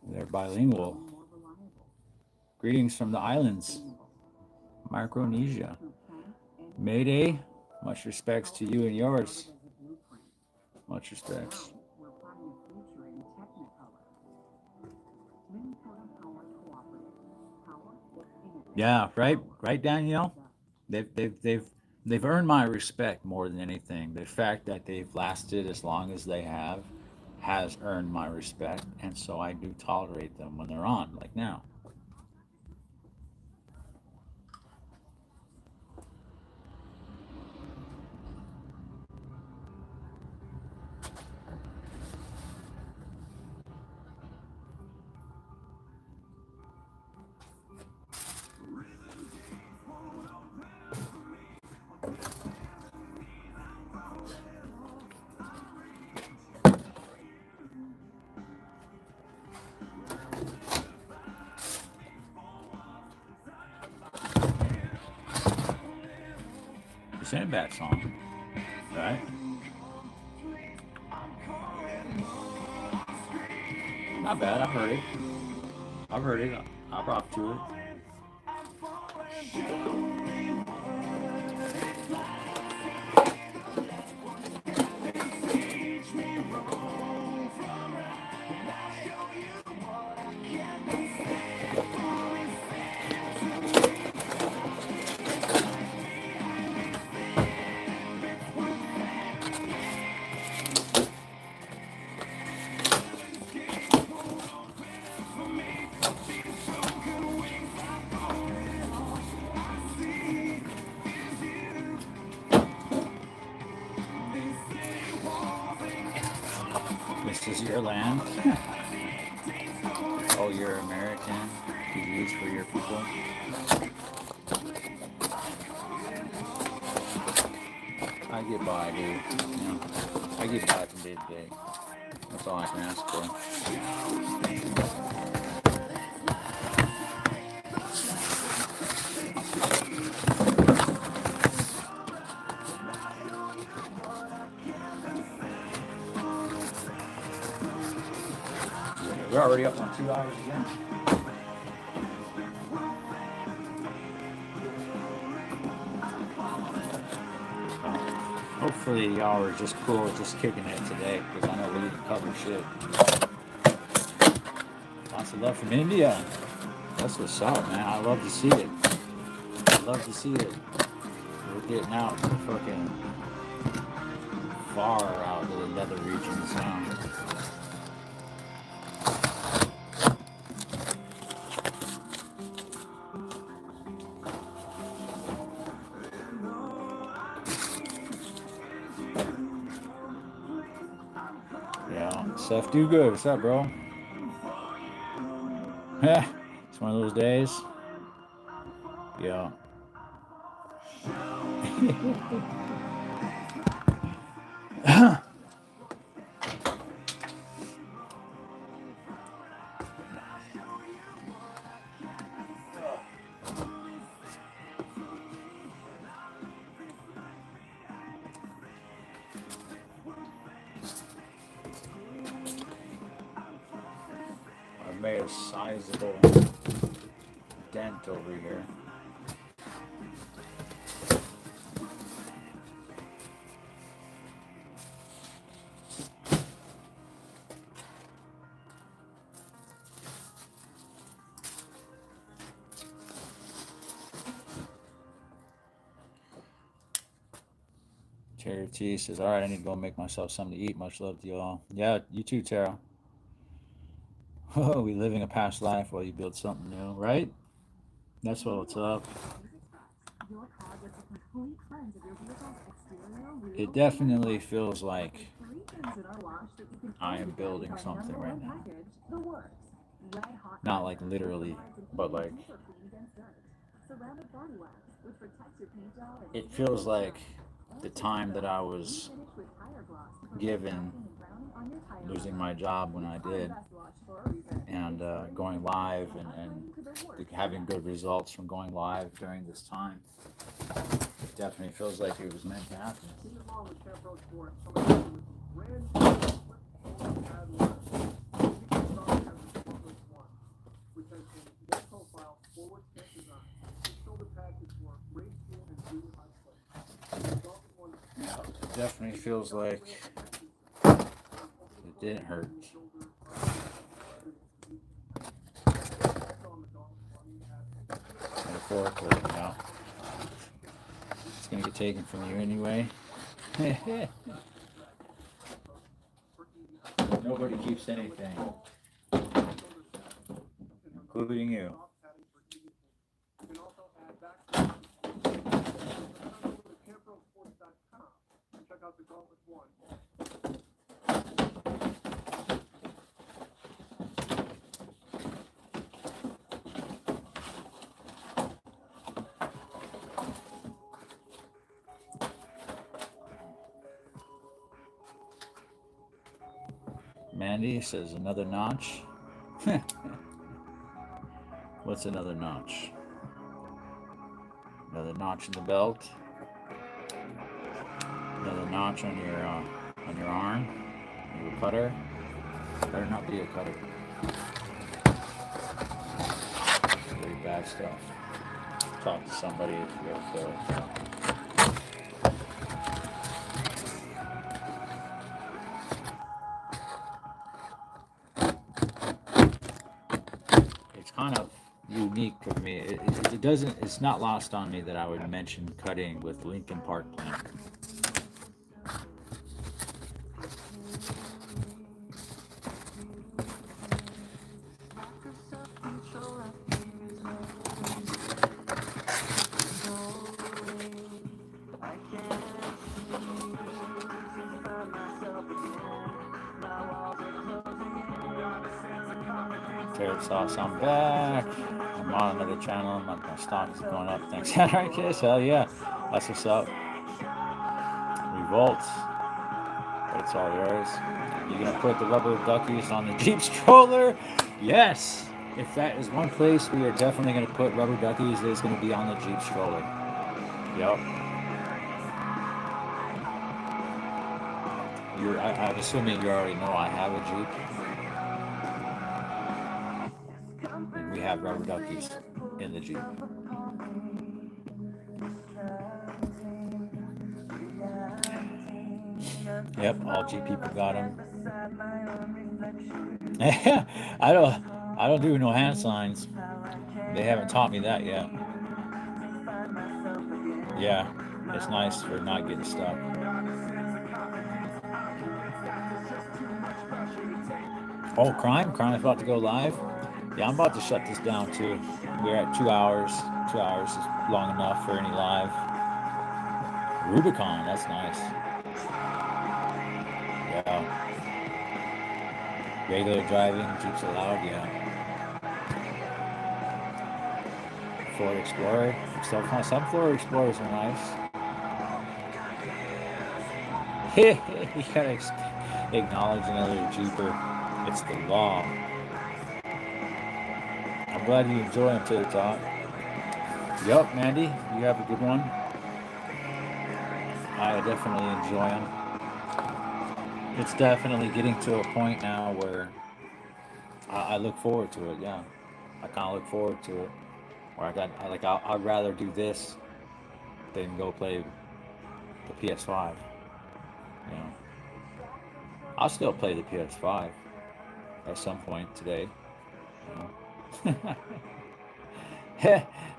They're bilingual. Greetings from the islands, Micronesia. Mayday. Much respects to you and yours. Much respects. Yeah, right, Danielle. They've they've they've they've earned my respect more than anything. The fact that they've lasted as long as they have has earned my respect, and so I do tolerate them when they're on, like now. Sandbag song, right? Not bad. I've heard it. I've heard it. I rock to it. This is your land. Oh, you're American. You use for your people. I get by, dude. You know, I get by from day to day. That's all I can ask for. We're already up on 2 hours again. Hopefully y'all are just cool with just kicking it today, because I know we need to cover shit. Lots of love from India. That's what's up, man. I love to see it. I love to see it. We're getting out to fucking far out to the nether regions now. Yeah, Seth, do good. What's up, bro? It's one of those days. Yeah. I've made a sizable dent over here. Terry T says, all right, I need to go make myself something to eat. Much love to you all. Yeah, you too, Tara. Oh, we living a past life while you build something new, right? That's what's up. Your car gets a complete cleanse of your vehicle's exterior, wheel, It definitely feels like three things in our wash that you can I only am get building with our something number right one now. package, the works. Red hot Not like cleanser, which literally, provides an but even like deeper clean against dirt. Ceramic body wax, which protects your paint job and it zero feels like shine. the And time that I was refinish with tire gloss to prevent given cracking and browning on your tire losing rubber. my job when I It's our did, best wash for a reason. and going live and having good results from going live during this time. It definitely feels like it was meant to happen. It definitely feels like it didn't hurt. Metaphorically, yeah. It's gonna get taken from you anyway. Nobody keeps anything, including you. Mandy says another notch. What's another notch? Another notch in the belt. Another notch on your arm, your cutter. Better not be a cutter. Very bad stuff. Talk to somebody if you ever feel like that. It's kind of unique for me. It doesn't. It's not lost on me that I would mention cutting with Lincoln Park plant. Carrot sauce, I'm back. I'm on another channel. My stock is going up. Thanks. All right, kiss. Hell yeah. That's what's up. Revolts. But it's all yours. You gonna put the rubber duckies on the Jeep stroller? Yes. If that is one place we are definitely gonna put rubber duckies, it is gonna be on the Jeep stroller. Yep. I'm assuming you already know I have a Jeep. And we have rubber duckies in the Jeep. Yep, all Jeep people got them. I don't do no hand signs. They haven't taught me that yet. Yeah, it's nice for not getting stuck. Oh, Crime is about to go live. Yeah, I'm about to shut this down too. We're at 2 hours. 2 hours is long enough for any live. Rubicon, that's nice. Yeah. Regular driving, Jeeps allowed, yeah. Ford Explorer, still fun. Some Ford Explorers are nice. You gotta acknowledge another Jeeper. It's the law. I'm glad you enjoy them to the top. Yup, Mandy, you have a good one. I definitely enjoy them. It's definitely getting to a point now where I look forward to it. Yeah, I kind of look forward to it. Where I'd rather do this than go play the PS5. You know, I'll still play the PS5 at some point today. You know.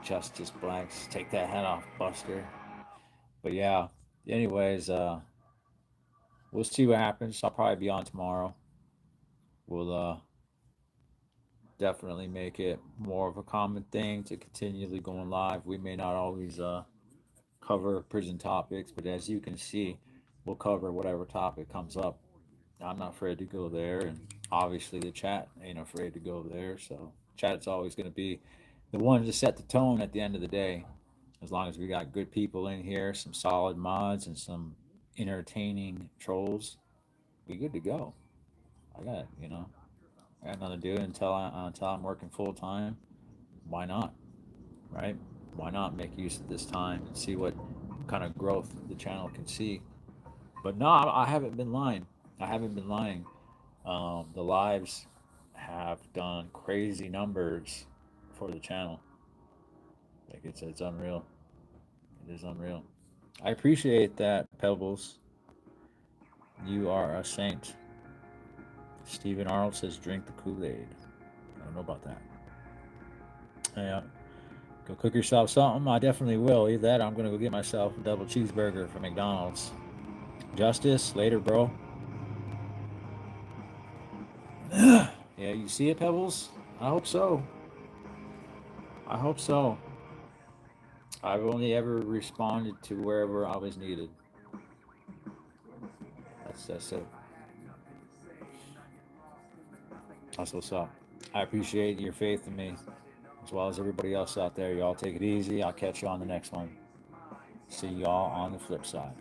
Justice Blacks, take that head off, Buster. But yeah, anyways, we'll see what happens. I'll probably be on tomorrow. We'll definitely make it more of a common thing to continually going live. We may not always cover prison topics, but as you can see, we'll cover whatever topic comes up. I'm not afraid to go there, and obviously the chat ain't afraid to go there. So chat's always going to be the one to set the tone at the end of the day. As long as we got good people in here, some solid mods, and some entertaining trolls, we good to go. I got I got nothing to do until I'm working full time. Why not? Right? Why not make use of this time and see what kind of growth the channel can see? But no, I haven't been lying. I haven't been lying. The lives have done crazy numbers for the channel. Like it's unreal. It is unreal. I appreciate that, Pebbles. You are a saint. Stephen Arnold says, drink the Kool Aid. I don't know about that. Yeah. Go cook yourself something. I definitely will. Either that, or I'm gonna go get myself a double cheeseburger from McDonald's. Justice, later, bro. Yeah, you see it, Pebbles? I hope so. I hope so. I've only ever responded to wherever I was needed. That's it. That's what's up. I appreciate your faith in me, as well as everybody else out there. Y'all take it easy. I'll catch you on the next one. See y'all on the flip side.